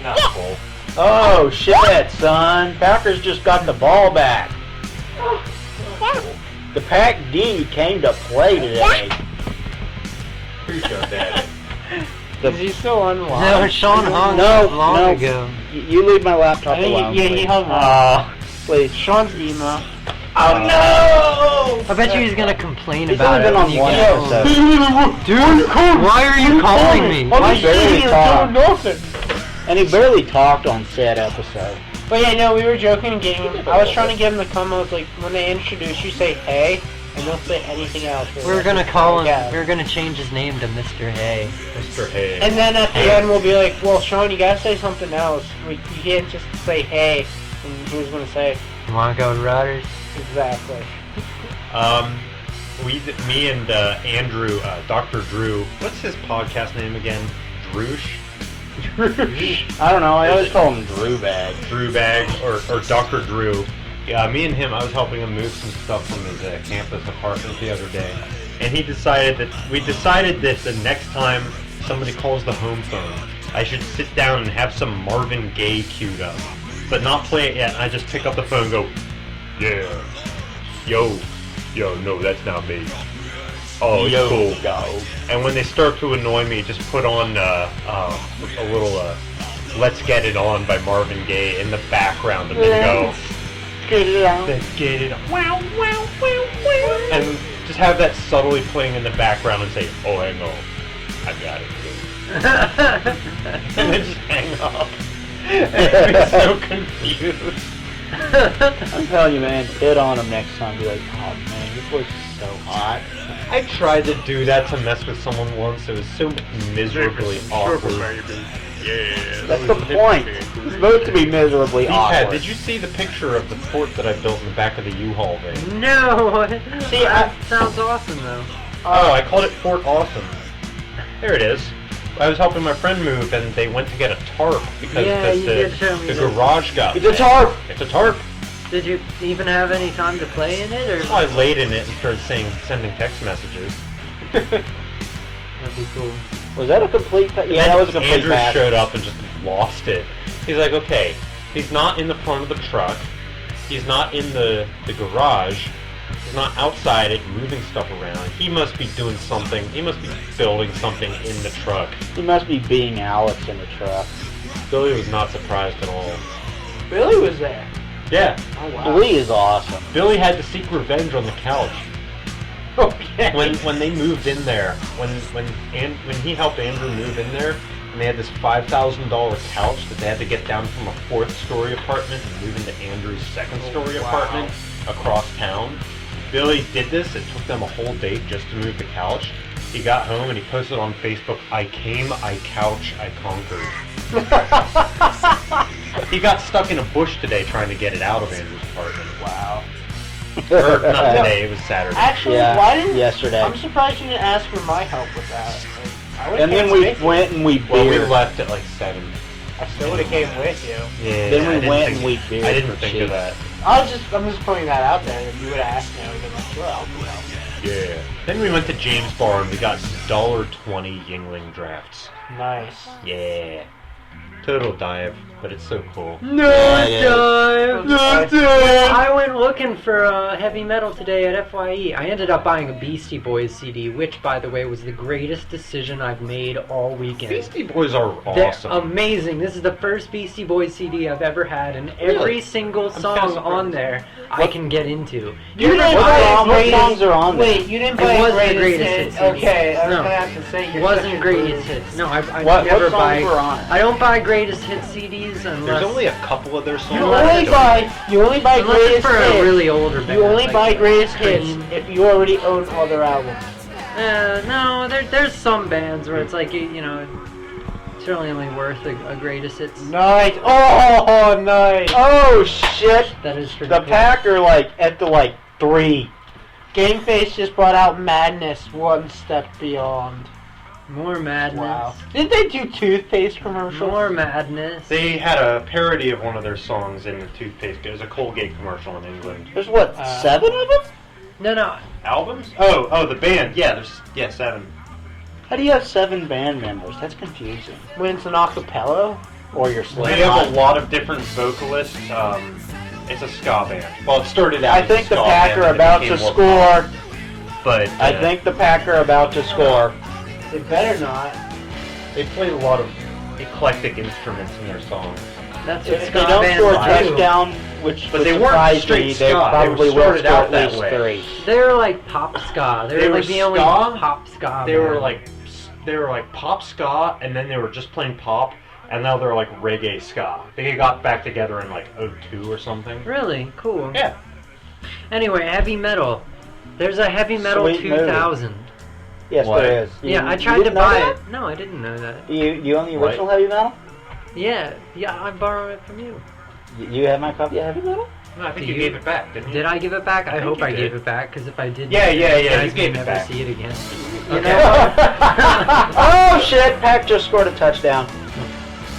Not cool. Oh shit, son! Packers just got the ball back. The Pack D came to play today. Who's your dad? Is he still unlocked? No, Sean hung No, long no. ago. You leave my laptop I think alone, he please. hung on. Aw. Please. Sean's emo. Oh no! I bet you he's gonna complain He's about only it been when on you one get home. episode. Dude, why are you calling me? Why I'm barely sitting here talk. doing nothing. And he barely talked on said episode. But yeah, no, we were joking and getting him. I was trying to get him to come. I was like, when they introduce you, say hey, and don't say anything else. We're gonna call him. Yeah. We're gonna change his name to Mr. Hay. Mr. Hay. And then at the end, we'll be like, well, Sean, you gotta say something else. You can't just say hey. And who's gonna say it? You wanna go to Rotters? Exactly. Me and Andrew, Dr. Drew, what's his podcast name again? Droosh? I don't know, I always call him Drew Bag. Drew Bag, or Dr. Drew. Yeah, me and him, I was helping him move some stuff from his campus apartment the other day. And we decided that the next time somebody calls the home phone, I should sit down and have some Marvin Gaye queued up. But not play it yet, I just pick up the phone and go, yeah, yo, no, that's not me. Oh, it's cool. Go. And when they start to annoy me, just put on a little "Let's Get It On" by Marvin Gaye in the background, and then go, Get it out. "Let's get it on," wow, wow, wow, wow, and just have that subtly playing in the background and say, "Oh, hang on, I got it," and then just hang up. And be so confused. I'm telling you, man, hit on him next time. Be like, oh man, your voice is so hot. I tried to do that to mess with someone once. It was so miserably awkward. Yeah. That's the point. It's supposed to be miserably Beefhead, awkward. did you see the picture of the fort that I built in the back of the U-Haul van? No. See, that sounds awesome though. Oh, I called it Fort Awesome. There it is. I was helping my friend move, and they went to get a tarp because Yeah, you did show me the this. garage got It's a tarp! It's a tarp. Did you even have any time to play in it, or? So I laid in it and started sending text messages. That'd be cool. Was that a complete... Yeah, that was a complete Andrew pass. showed up and just lost it. He's like, okay, he's not in the front of the truck. He's not in the garage. He's not outside it moving stuff around. He must be doing something. He must be building something in the truck. He must be being Alex in the truck. Billy was not surprised at all. Billy was there. Yeah, Oh wow. Lee is awesome. Billy had to seek revenge on the couch. Okay. When they moved in there, when he helped Andrew move in there, and they had this $5,000 couch that they had to get down from a 4th-story apartment and move into Andrew's 2nd-story apartment across town. Billy did this. It took them a whole day just to move the couch. He got home and he posted on Facebook, "I came, I couch, I conquered." He got stuck in a bush today trying to get it out of Andrew's apartment. Wow. Or not today, it was Saturday. Actually, Yeah, why didn't... yesterday. I'm surprised you didn't ask for my help with that. Like, I would've And then came we with you. went and we Well, we beered. left at like 7. I still would have came with you. Yeah, Then we I didn't went think- and we beered I didn't for think cheap. of that. I'm just pointing that out there. If you would have asked me, I would have been like, sure, I'll do that. Yeah. Then we went to James Bar and we got $1.20 Yingling drafts. Nice. Yeah. Total dive, but it's so cool. No Yeah, dive! I went looking for heavy metal today at FYE. I ended up buying a Beastie Boys CD, which, by the way, was the greatest decision I've made all weekend. Beastie Boys are They're awesome. amazing. This is the first Beastie Boys CD I've ever had, and every Really? single I'm song kinda on surprised. there I can get into. You didn't What buy song- what greatest- songs are on there? Wait, you didn't It buy wasn't the greatest greatest hits. hits. Okay, I was No. gonna have to say It you're wasn't such a greatest boob. hits. No, I What never songs buy. were on it? I don't buy greatest hit CDs unless There's only a couple of their songs. You that only don't- buy unless it's greatest for hits. a really older band. You only like buy greatest hits Cream. if you already own other albums. No, there's some bands where it's like, you know, it's really only worth a greatest hits. Nice. Oh, nice. Oh shit! That is pretty The cool. pack are like at the 3. Game Face just brought out Madness one step beyond. More madness. Wow. Didn't they do toothpaste commercials? More madness. They had a parody of one of their songs in the toothpaste. It was a Colgate commercial in England. There's what, 7 of them? No. Albums? Oh, the band. Yeah, there's 7. How do you have 7 band members? That's confusing. When it's an acapella? Or you're They Slade. have a lot of different vocalists. It's a ska band. Well, it started out I as think a the ska pack band, are and it about became to more score. pop. But I think the pack are about to score. They better not. they played a lot of eclectic instruments in their songs. That's what If ska they don't bands score a do. touchdown, which But would they weren't surprise straight me, ska. they They probably were will started score out at that least way. 3. They were like pop ska. They They were were like the only ska? pop ska. They band. were like pop ska, and then they were just playing pop, and now they're like reggae ska. They got back together in like '02 or something. Really cool. Yeah. Anyway, heavy metal. There's a heavy metal Sweet movie. 2000. Yes, What? there is. Yeah, I You tried to didn't know buy that? it. No, I didn't know that. You own the What? original heavy metal? Yeah, I borrowed it from you. You have my copy of heavy metal? No, I think Do you you- gave it back, didn't you? Did I give it back? I think hope you I did. gave it back, because if I did, Yeah, you you guys gave may it never back. see it again. You Okay. know what? Oh shit! Pack just scored a touchdown.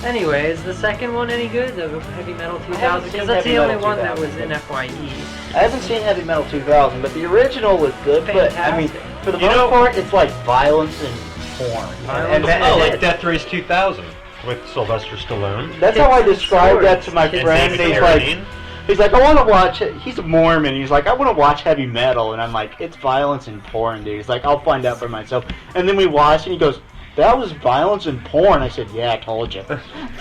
Anyway, is the second one any good? The Heavy Metal 2000? haven't seen Because that's Heavy the only Metal one that 2000. was in FYE. I haven't seen Heavy Metal 2000, but the original was good. But I mean, Fantastic. for the You most know- part, it's like violence and porn. Violence And Oh, and like Death Race 2000 with Sylvester Stallone. that's how I Tits and described that swords. to my And friend. David He's like, Carradine. he's like, I want to watch it. He's a Mormon. He's like, I want to watch heavy metal, and I'm like, it's violence and porn, dude. He's like, I'll find out for myself. And then we watched, and he goes, that was violence and porn. I said, yeah, I told you.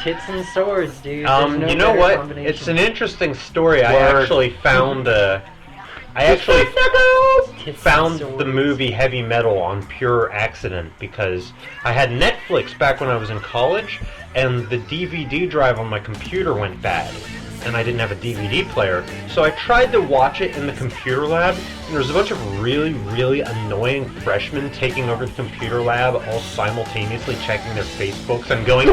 Tits and swords, dude. There's no You know better what? combination. It's an interesting story. I Word. actually found Tits found and the swords. movie Heavy Metal on pure accident because I had Netflix back when I was in college, and the DVD drive on my computer went bad, and I didn't have a DVD player. So I tried to watch it in the computer lab, and there was a bunch of really, really annoying freshmen taking over the computer lab, all simultaneously checking their Facebooks and going,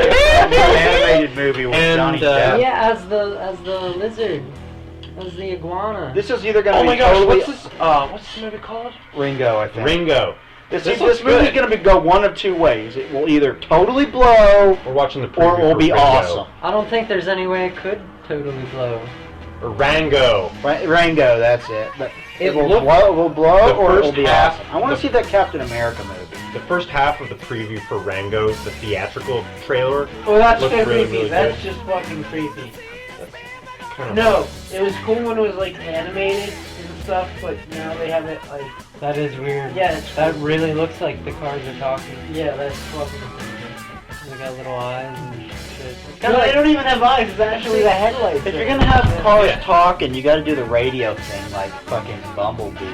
Animated movie with And, Johnny uh, Depp. Yeah, as the lizard, as the iguana. This is either going to oh be my gosh, totally what's this movie called? Ringo, I think. Ringo. This This movie's looks good. going to go one of two ways. It will either totally blow, We're watching the preview or it will for be Ringo. awesome. I don't think there's any way it could totally blow. Or Rango. Rango, that's it. But It it will looked- blow, the or it will first be half- awesome. I want the- to see that Captain America movie. The first half of the preview for Rango, the theatrical trailer, Well, that's Looked so really, creepy. really That's good. just fucking creepy. kind of No, it was cool when it was like animated and stuff, but now they have it like, That is weird. yeah, it's That really looks like the cars are talking. yeah, that's fucking creepy. They got little eyes and shit. It's No, kinda they like, don't even have eyes. It's actually the headlights. If you're going to have cars Yeah. talking, you got to do the radio thing like fucking Bumblebee.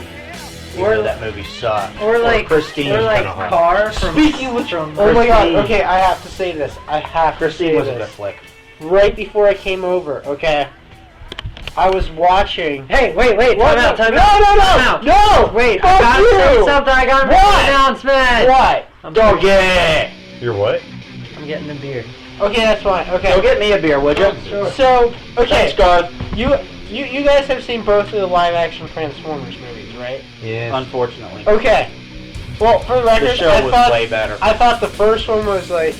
Or- Even though that movie sucked. or like, Christine. or like kinda hot. car from. Speaking of from Oh my god, Christine. okay, I have to say this. I have to Christine say was a good this. flick. Right before I came over, okay? I was watching. Hey, wait, What? time out, time no, out. no, no, Time out. no! Wait, Fuck I gotta say you! something. I gotta make What? an announcement. What? I'm, Go get it! You're what? I'm getting a beer. Okay, that's fine. Okay. Go get me a beer, would you? So, okay, Thanks, God. you guys have seen both of the live-action Transformers movies, right? Yeah. Unfortunately. Okay. Well, for the record, The show I was thought way better. I thought the first one was like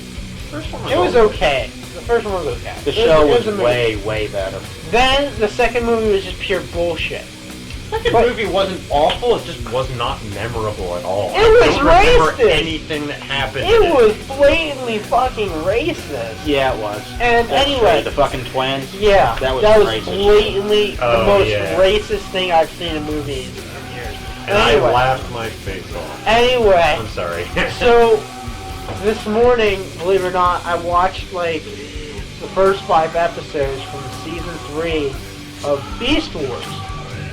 it was okay. The first one was okay. The It show it was a movie. way better. Then the second movie was just pure bullshit. The movie wasn't awful, it just was not memorable at all. It was I don't remember racist. anything that happened. It in was blatantly fucking racist. Yeah, it was. And That's anyway, true. The fucking twins. yeah, that was racist. blatantly the Oh, most yeah. racist thing I've seen in movies in years. And Anyway. I laughed my face off. Anyway, I'm sorry. so this morning, believe it or not, I watched like the first 5 episodes from season 3 of Beast Wars,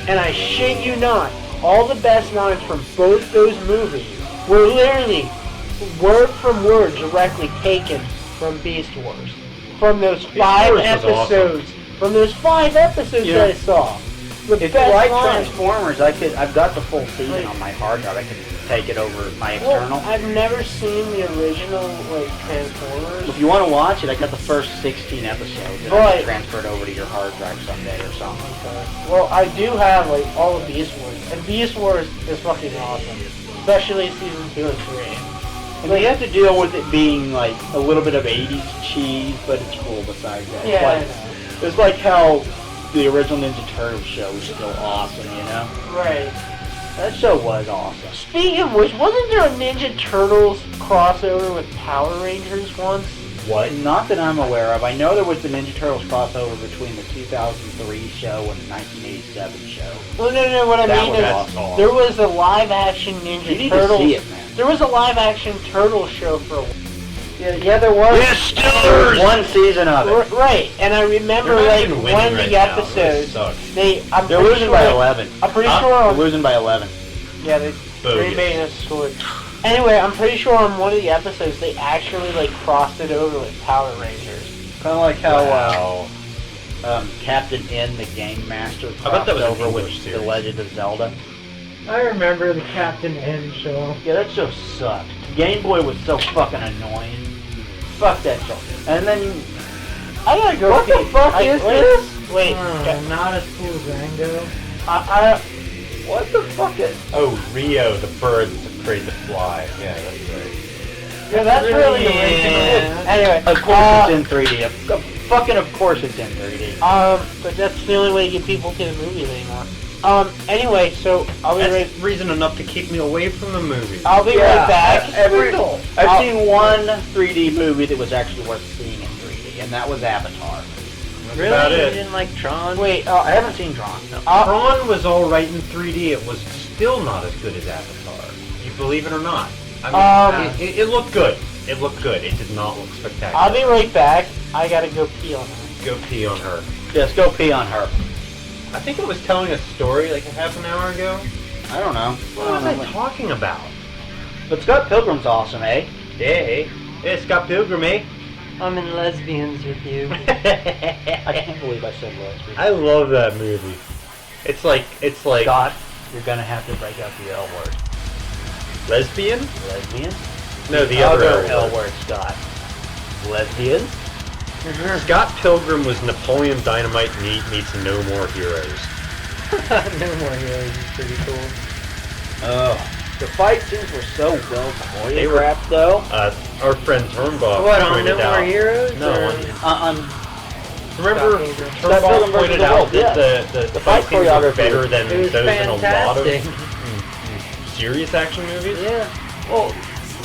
and I shit you not, all the best lines from both those movies were literally word from word directly taken from Beast Wars. From those 5 Wars was episodes from those 5 episodes that I saw. The If you best like line. Transformers, I've got the full season on my hard drive. I could take it over my external. Well, I've never seen the original Transformers. If you want to watch it, I got the first 16 episodes, and I Right. can transfer it over to your hard drive someday or something. Well, I do have all of Beast Wars, and Beast Wars is fucking awesome, especially season 2 and 3. And you have to deal with it being like a little bit of 80s cheese, but it's cool besides that. Yeah, It's like how the original Ninja Turtles show was still awesome, you know? right. That show was awesome. Speaking of which, wasn't there a Ninja Turtles crossover with Power Rangers once? What? Not that I'm aware of. I know there was the Ninja Turtles crossover between the 2003 show and the 1987 show. Well, no, what I That mean was is awesome. there was a live-action Ninja You need Turtles. to see it, man. There was a live-action Turtle show for a while. Yeah, there was. There was one season of it. Right, and I remember They're not even winning one of right the now. That episodes. sucks. I'm They're pretty losing sure, by 11. I'm pretty Huh? sure. They're losing by 11. Yeah, they Bogus. made us score. Anyway, I'm pretty sure on one of the episodes they actually crossed it over with Power Rangers. Kind of like how Wow. Captain N, the Game Master, I bet crossed that was an over with English The series. Legend of Zelda. I remember the Captain N show. Yeah, that show sucked. Game Boy was so fucking annoying. Fuck that show. And then, I gotta go. what the fuck is this? Wait, Not as cool as Rango. What the fuck is... Oh, Rio, the bird that's afraid to fly. Yeah, that's right. yeah, that's really Yeah. original. Anyway, Of course it's in 3D. Fucking of course it's in 3D. but that's the only way to get people to the movies anymore. Anyway, so I'll be right. That's reason enough to keep me away from the movie. I'll be right back. I've seen one 3D movie that was actually worth seeing in 3D, and that was Avatar. That's Really? about You it. didn't like Tron? Wait, I haven't seen Tron. No. Tron was alright in 3D. It was still not as good as Avatar. You believe it or not. I mean, it looked good. It looked good. It did not look spectacular. I'll be right back. I gotta go pee on her. Go pee on her. Yes, go pee on her. I think it was telling a story like a half an hour ago. I don't know. What was I talking about? But Scott Pilgrim's awesome, eh? Hey, Scott Pilgrim, eh? I'm in lesbians with you. I can't believe I said lesbian. I love that movie. It's like Scott, you're gonna have to break out the L word. lesbian? Lesbian? No, the other L word, Scott. Lesbian? Scott Pilgrim was Napoleon Dynamite meets No More Heroes. No More Heroes is pretty cool. The fight scenes were so well They were- choreographed, though. Our friend Turnbaugh What, on pointed No out. More Heroes? No, or- on- remember Scott Pilgrim Turnbaugh versus pointed the out World, that yeah. the fight scenes were choreography better than It was those in a lot of fantastic. serious action movies. Yeah. Well,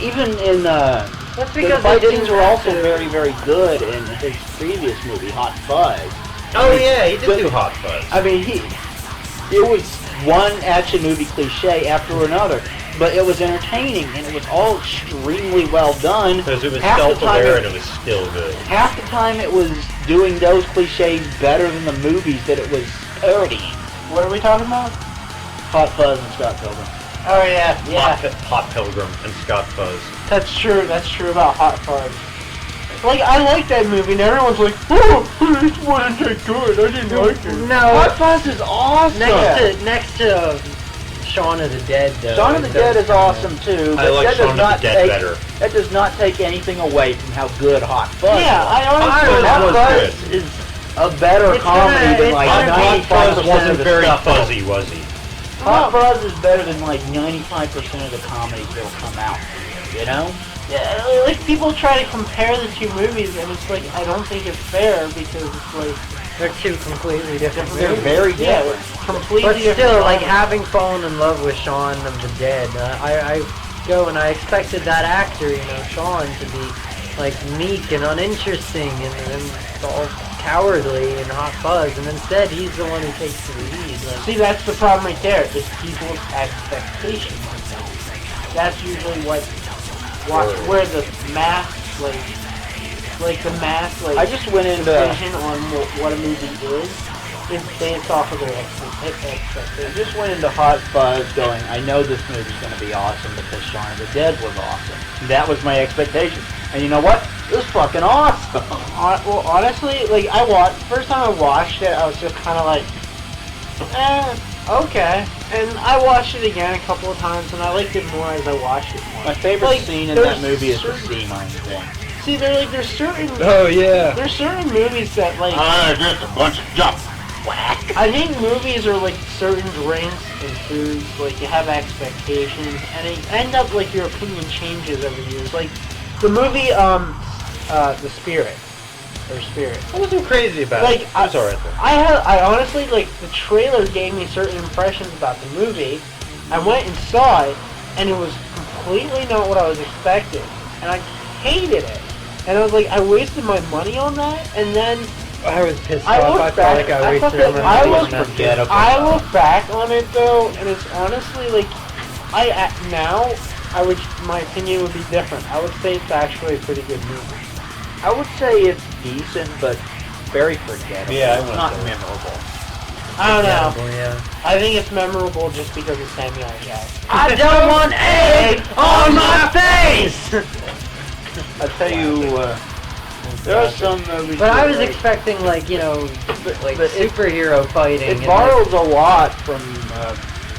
even in That's the because fight they scenes didn't were have also to- very, very good in his previous movie, Hot Fuzz. Oh yeah, he did But- do Hot Fuzz. I mean, it was one action movie cliche after another, but it was entertaining and it was all extremely well done. Because it was Half the time self-aware it- and it was still good. Half the time it was doing those cliches better than the movies that it was parodying. What are we talking about? Hot Fuzz and Scott Pilgrim. Oh yeah, yeah. Hot Pilgrim and Scott Fuzz. That's true. That's true about Hot Fuzz. Like, I like that movie, and everyone's like, "Oh, it wasn't that good. I didn't like it." No. Hot Fuzz is awesome. Next to Shaun of the Dead, though. Shaun of the Dead is awesome too. I But like that Shaun does of the not Dead take, better. That does not take anything away from how good Hot Fuzz Yeah, was. I honestly. Hot was Fuzz good. is a better It's comedy gonna- than it's like gonna be- 95% Hot Fuzz of wasn't the very stuff. fuzzy, was he? Hot Fuzz is better than like 95% of the comedies that'll come out. You know? Yeah, like people try to compare the two movies, and it's like I don't think it's fair because it's like They're two completely different They're movies. very yeah, different. it's completely But different. still, like genres. having fallen in love with Shaun of the Dead, I go and I expected that actor, Shaun, to be like meek and uninteresting and all cowardly and Hot Fuzz, and instead he's the one who takes the lead. Like, See, that's the problem right there. Is people's expectations. That's usually where the mass like the mass I just went into decision on what a movie is based off of their expectations. I just went into Hot Fuzz going, I know this movie's going to be awesome because Shaun of the Dead was awesome. That was my expectation. And you know what? It was fucking awesome. Well, honestly, like first time I watched it, I was just kind of like, okay. And I watched it again a couple of times, and I liked it more as I watched it more. My favorite Like, scene in that there's movie is the certain- sea mine thing. See, there's certain Oh yeah. there's certain movies that like Just a bunch of junk. I think movies are like certain drinks and foods. Like you have expectations, and it end up like your opinion changes over years. Like the movie The Spirit. Or Spirit. I wasn't crazy about Like, it. I was alright though. I honestly, like, the trailer gave me certain impressions about the movie. I went and saw it, and it was completely not what I was expecting. And I hated it. And I was like, I wasted my money on that, and then I was pissed I off. look I felt back- like I I wasted thought my that- money I on was that. forgettable. I look back on it, though, and it's honestly, like, now, my opinion would be different. I would say it's actually a pretty good movie. I would say it's decent, but very forgettable. Yeah, I It's would not say. memorable. I don't know. Yeah. I think it's memorable just because of Samuel L. Jackson. I don't want egg on my face! I tell you, there are some movies. But I that, was like, expecting, like, you know, like but it- superhero fighting. It and, borrows a lot from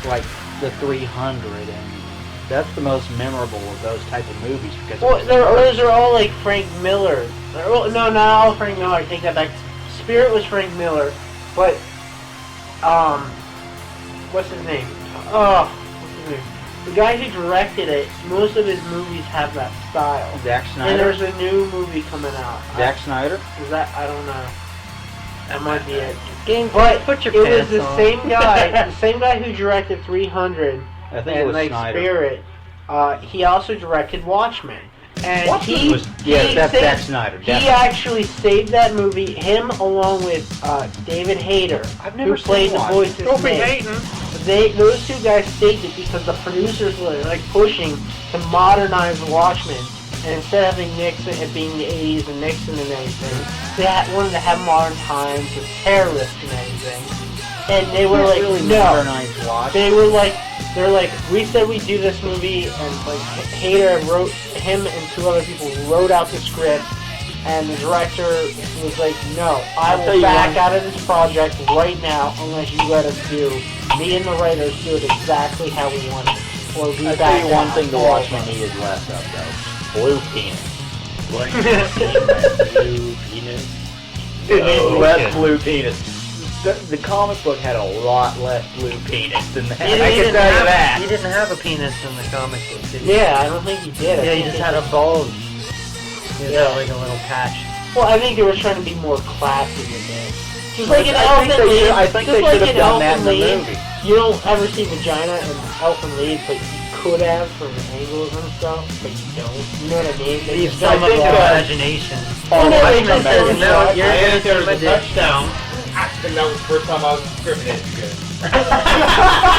like the 300, and that's the most memorable of those type of movies because. Well, those are all like Frank Miller. Well, no, not all Frank Miller. I take that back. Spirit was Frank Miller, but what's his name? What's his name? The guy who directed it. Most of his movies have that style. Zack And Snyder. there's a new movie coming out. Zack Snyder. Is that? I don't know. That might be it. Game, But put your it was pants the on. same guy. The same guy who directed 300 I think it and was like Snyder. Spirit. He also directed Watchmen. And Watchmen he was yeah, that's saved- Zack Snyder. He Definitely. actually saved that movie. Him along with David Hayter, I've never who played seen the Watchmen. voice of Snake. Those two guys saved it because the producers were like pushing to modernize Watchmen, and instead of having Nixon it being the 80s and Nixon and everything, they wanted to have modern times with terrorists and everything. And they were like, really no. modernized Watch. They're like, we said we'd do this movie, and like Hader wrote, him and two other people wrote out the script, and the director was like, no, I I'll tell will you back one- out of this project right now unless you let us do, me and the writers do it exactly how we want it. Or we I'll back tell you one out. thing the Watchmen needed less of though. Blue penis. Blue penis. It needs Oh, less okay. blue penis. The comic book had a lot less blue penis than that. He I can didn't tell you have- that. He didn't have a penis in the comic book, did he? Yeah, I don't think he did. I Yeah, he think just it had a bulge. He Yeah. had like a little patch. Well, I think they were trying to be more classy with it. Just like an I think elephant they should- lead. I think just they like should have an done that in elephant the lead. movie. You don't ever see vagina and elephant leads, but you could have from angles and stuff, but you don't. You know what I mean? They He's just some don't of think, our uh, imagination. Oh, no, I they just remember. don't No, know. you're I gonna think there was see a my dick. touchdown. I think that was the first time I was discriminated against.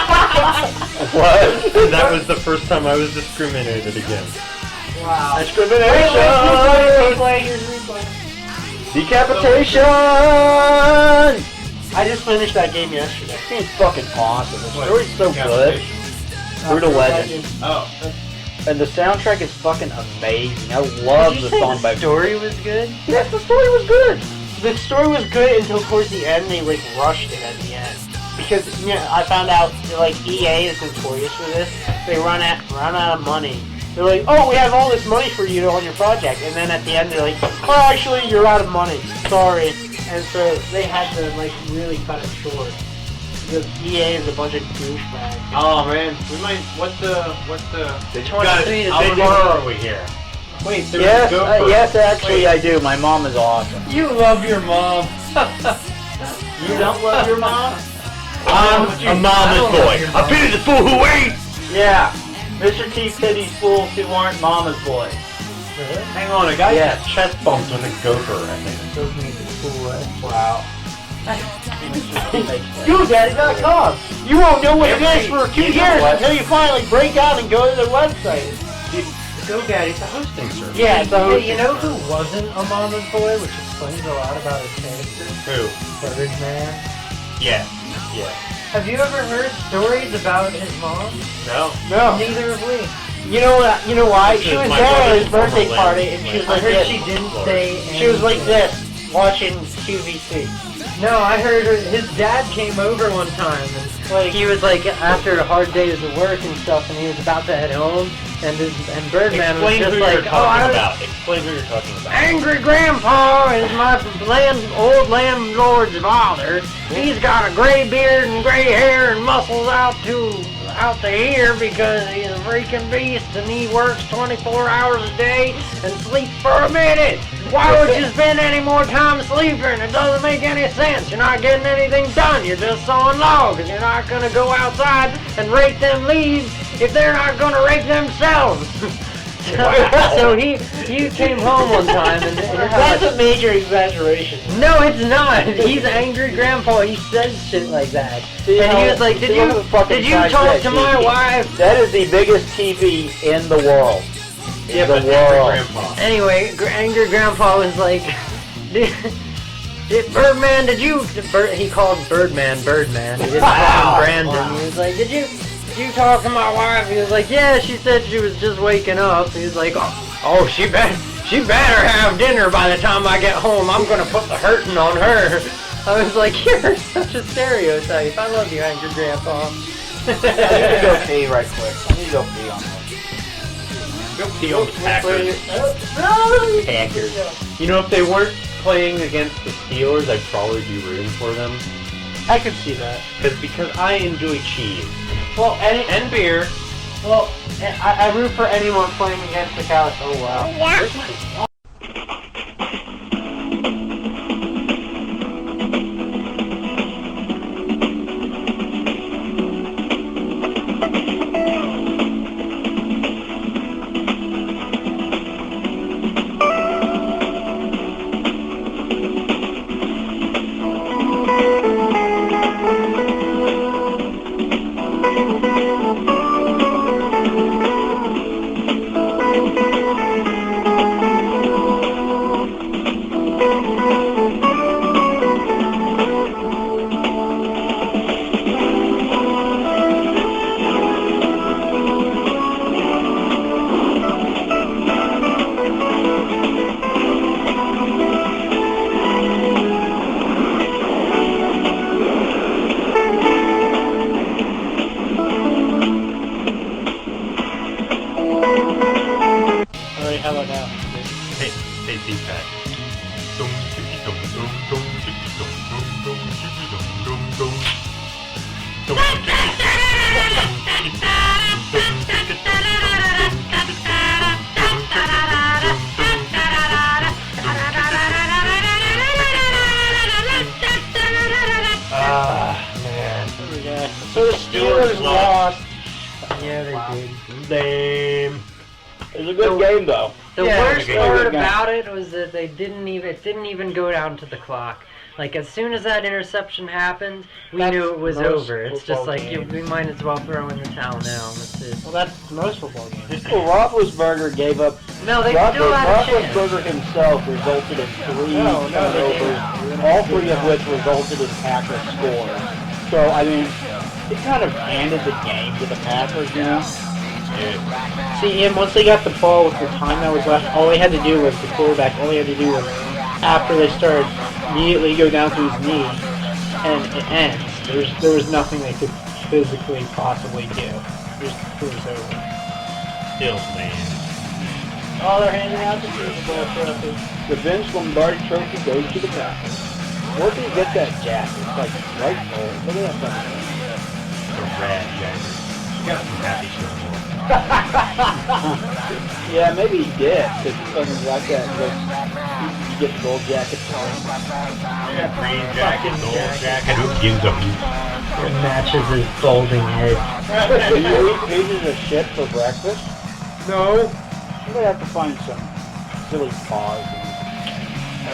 What? That was the first time I was discriminated against. Wow. Discrimination! Here's replay. Decapitation! I just finished that game yesterday. It's fucking awesome. The story's so good. Brutal Legend. Oh. And the soundtrack is fucking amazing. I love Did you the say song the by... story was good? Yes, the story was good. The story was good until towards the end. They like rushed it at the end because I found out that, like EA is notorious for this. They run out of money. They're like, oh, we have all this money for you on your project, and then at the end they're like, oh, actually you're out of money. Sorry. And so they had to like really cut it short. Because EA is a bunch of douchebags. Oh man, we might. What's the? Which Guys, how one? far are we here? Wait, there Yes, was a GoPro. yes, actually Wait. I do. My mom is awesome. You love your mom. You don't love your mom? I'm a mama's boy. I pity the fool who ain't. Yeah. Mr. T pities fools who aren't mama's boys. Hang on, a guy Yeah. got chest bumped with a gopher, I think. Wow. GoDaddy.com. You won't know what it is for 2 You know years what? until you finally break out and go to their website. GoDaddy's a hosting service. Yeah, so Hey, you know who wasn't a mama's boy, which explains a lot about his character? Who? Birdman. Yeah. Yeah. Have you ever heard stories about his mom? No. no. Neither have we. You know why? This She is was my there at his brother's birthday former party, land. and she was I like heard this. she didn't say. She was like anything. this, watching QVC. No, I heard his dad came over one time, and Like, he was like after a hard day of work and stuff, and he was about to head home, and Birdman was Explain just who like, you're talking I about. Explain who you're talking about. Angry Grandpa is my old landlord's father. He's got a gray beard and gray hair and muscles out to here because he's a freaking beast and he works 24 hours a day and sleeps for a minute. Why would you spend any more time sleeping? It doesn't make any sense. You're not getting anything done. You're just sawing logs. You're not gonna go outside and rake them leaves if they're not gonna rake themselves. So he came home one time and that's a major exaggeration. no, it's not. He's angry grandpa. He says shit like that. See, And he how- was like, see, look at the fucking did you size talk of to that my TV. wife? That is the biggest TV in the world. Yeah, the but world. Angry Grandpa. Anyway, angry grandpa was like, Birdman, did you? He called Birdman. He didn't call him Brandon. He was like, did you talk to my wife? He was like, yeah. She said she was just waking up. He was like, oh, she better have dinner by the time I get home. I'm gonna put the hurting on her. I was like, you're such a stereotype. I love you, angry grandpa. I need to go pee right quick. I need to go pee on this. Go pee on the Packers. Packers. You know, if they weren't playing against the Steelers, I'd probably be rooting for them. I could see that. Because I enjoy cheese. Well, And beer. well, I root for anyone playing against the Cowboys. Oh wow. Where's my... Alright, how about now? Hey, D-pad. Man. Yeah. So the Steelers lost. Yeah, they did. Lame. It was a good game, though. The Yeah, worst okay. part Good game. about it was that it didn't even go down to the clock. Like as soon as that interception happened, we That's knew it was most over. It's football just like games. we might as well throw in the towel now. That's it. Well, that's most football games. Well, Roethlisberger gave up. No, they still had a chance. Roethlisberger himself resulted in three No, they turnovers, all three of which resulted in Packers scores. So, I mean, it kind of handed the game to the Packers, you know? See, and once they got the ball with the time that was left, all they had to do was the quarterback. All they had to do was after they started immediately go down to his knee, and it ends. There was nothing they could physically possibly do. It was over. Still, man. Oh, they're handing out the Super Bowl trophy. The Vince Lombardi trophy goes to the Packers. Where can you get that jacket? It's like right there. Look at that thing. The rad jacket. You got some happy shit more. Yeah, maybe he did, because something like that. You get the gold jacket for him. Yeah, green jacket, gold jacket. Who gives a hoot? It matches his balding head. Do you eat pieces of shit for breakfast? No. I'm gonna have to find some silly paws.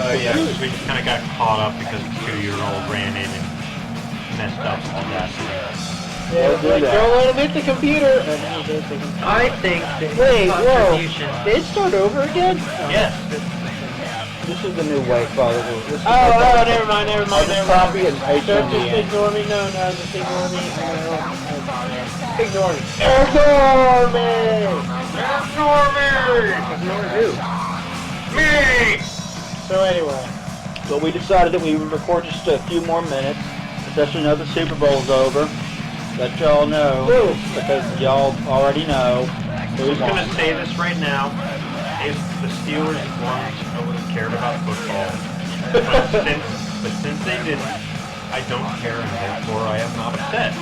Oh yeah, we just kind of got caught up because the 2-year-old ran in and messed up all that. Yeah, do Like, that. don't let him hit the computer. And then he did the computer. I think that Wait, whoa. contribution. Did it start over again? Yes. This is the new way, Father. This is Oh, never mind. I'll just copy and paste Don't on the just end. ignore me. No, just ignore me. Ignore me. Ignore me! Ignore who? Me! So anyway. So we decided that we would record just a few more minutes, especially now the Super Bowl's over. Let y'all know, because y'all already know. Who's going to say this right now? If the Steelers won, I would have cared about football. But since they didn't, I don't care, and therefore I am not upset.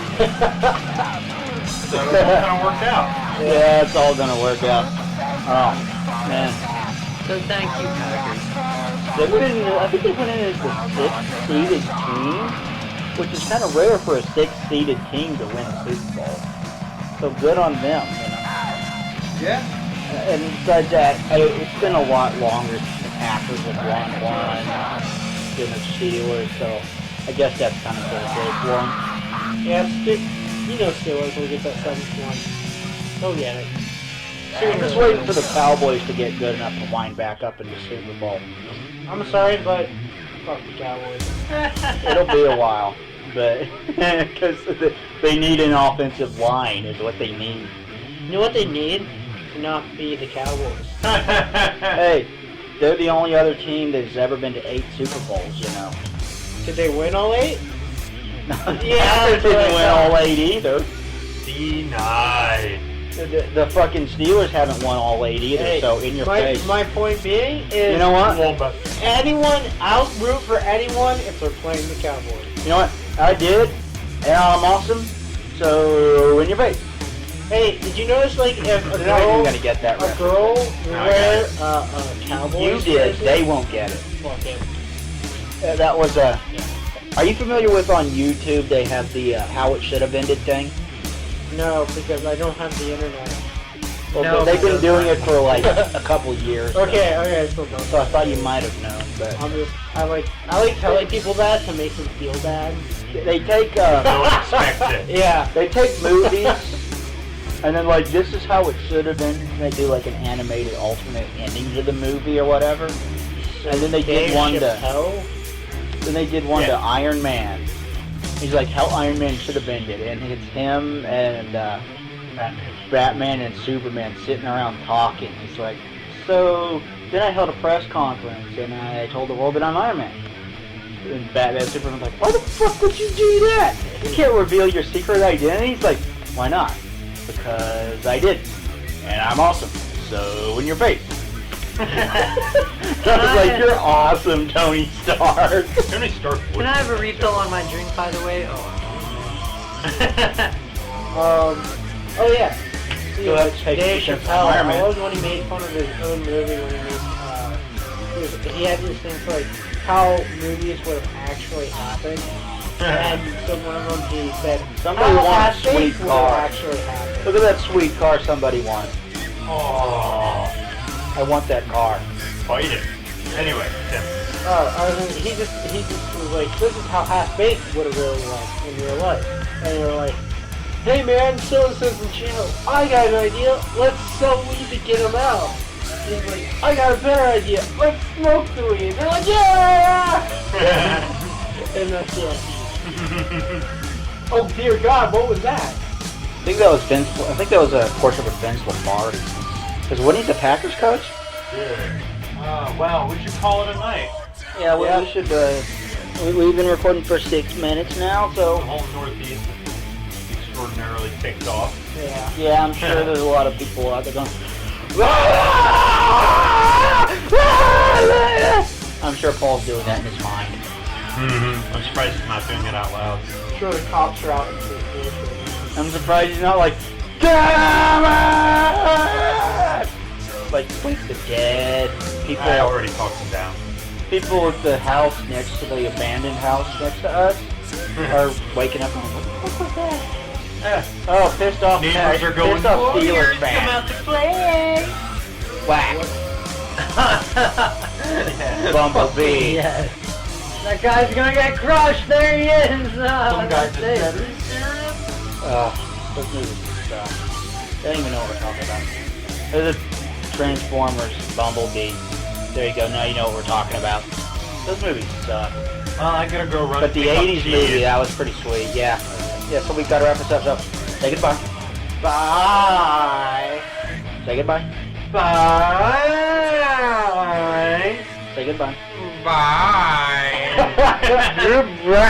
So it's all going to work out. Yeah, it's all gonna work out. Oh, man. So thank you, Packers. I think they went in as the 6th-seeded team, which is kind of rare for a 6th-seeded team to win a Super Bowl. So good on them, you know. Yeah. And besides that, it's been a lot longer since the Packers have won one than the Steelers, so I guess that's kind of good for them. Yeah, you know Steelers will get that 7th one. They'll get it. I'm just waiting for the Cowboys to get good enough to wind back up in the Super Bowl. I'm sorry, but fuck the Cowboys. It'll be a while, but because they need an offensive line is what they need. You know what they need? To not be the Cowboys. Hey, they're the only other team that's ever been to 8 Super Bowls, you know. Did they win all 8? Yeah, they didn't win all 8 either. Denied. The fucking Steelers haven't won all 8 either, Hey, so in your face. My point being is, You know what? anyone, I'll root for anyone if they're playing the Cowboys. You know what? I did, and I'm awesome, so in your face. Hey, did you notice, like, if a They're not even girl, gonna get that a reference. girl I wear got a Cowboys You did, jersey? they won't get it. Fuck it. That was a... Are you familiar with on YouTube, they have the how it should have ended thing? No, because I don't have the internet. Well, No, they've been because- doing it for like a couple years. Okay, so don't. So I thought you might have known, but I like telling people that to make them feel bad. they take Don't expect it. Yeah. they take movies and then like this is how it should have been. They do like an animated alternate ending to the movie or whatever, and then they did one to Yeah. Iron Man. He's like how Iron Man should have ended, and it's him and Batman and Superman sitting around talking. He's like, so then I held a press conference and I told the world that I'm Iron Man. And Batman and Superman's like, why the fuck would you do that? You can't reveal your secret identity. He's like, why not? Because I did. And I'm awesome. So in your face. I was like, you're awesome, Tony Stark. Tony Stark would. Can I have a refill on my drink, by the way? Oh yeah. You'll have to take Dave a different Chappelle, I environment. love when he made fun of his own movie when he had this thing for like how movies would have actually happened. And so one of them he said, Somebody how wants a half-baked sweet would car. have actually happened. Look at that sweet car somebody wants. Oh, I want that car. fight it. Anyway, Tim. He just was like, this is how half-baked would have really went in real life. And they were like, hey man, so-and-so's in jail. I got an idea. Let's sell weed to get him out. And he's like, I got a better idea. Let's smoke the weed. They're like, yeah! And that's it. Oh dear God, what was that? I think that was Vince. I think that was a portrait of Vince Lombardi. Because wasn't he the Packers coach? Well, we should call it a night. Yeah, well, we should. We've been recording for 6 minutes now, The so whole Northeast is extraordinarily ticked off. Yeah. yeah, I'm sure there's a lot of people out there going. I'm sure Paul's doing that in his mind. I'm surprised he's not doing it out loud. I'm sure the cops are out in the theater. I'm surprised he's not like, damn it! Like, wake the dead. People, I already talked him down. people at the house next to the abandoned house next to us are waking up and like, what the fuck was that? Oh, pissed off. Neighbors are going, pissed off Steelers "Warriors, come fans. out to play!" Whack. Bumblebee. Yes. That guy's gonna get crushed. There he is. Some guy just that's said, it. "Are you serious?" Those movies suck. They don't even know what we're talking about. There's a Transformers, Bumblebee. There you go, now you know what we're talking about. Those movies suck. Well, I gotta go run. But the pick up 80s cheese. movie, that was pretty sweet, yeah. Yeah, so we gotta wrap this up, so say goodbye. Bye. Say goodbye. Bye. Say goodbye. Bye. Goodbye.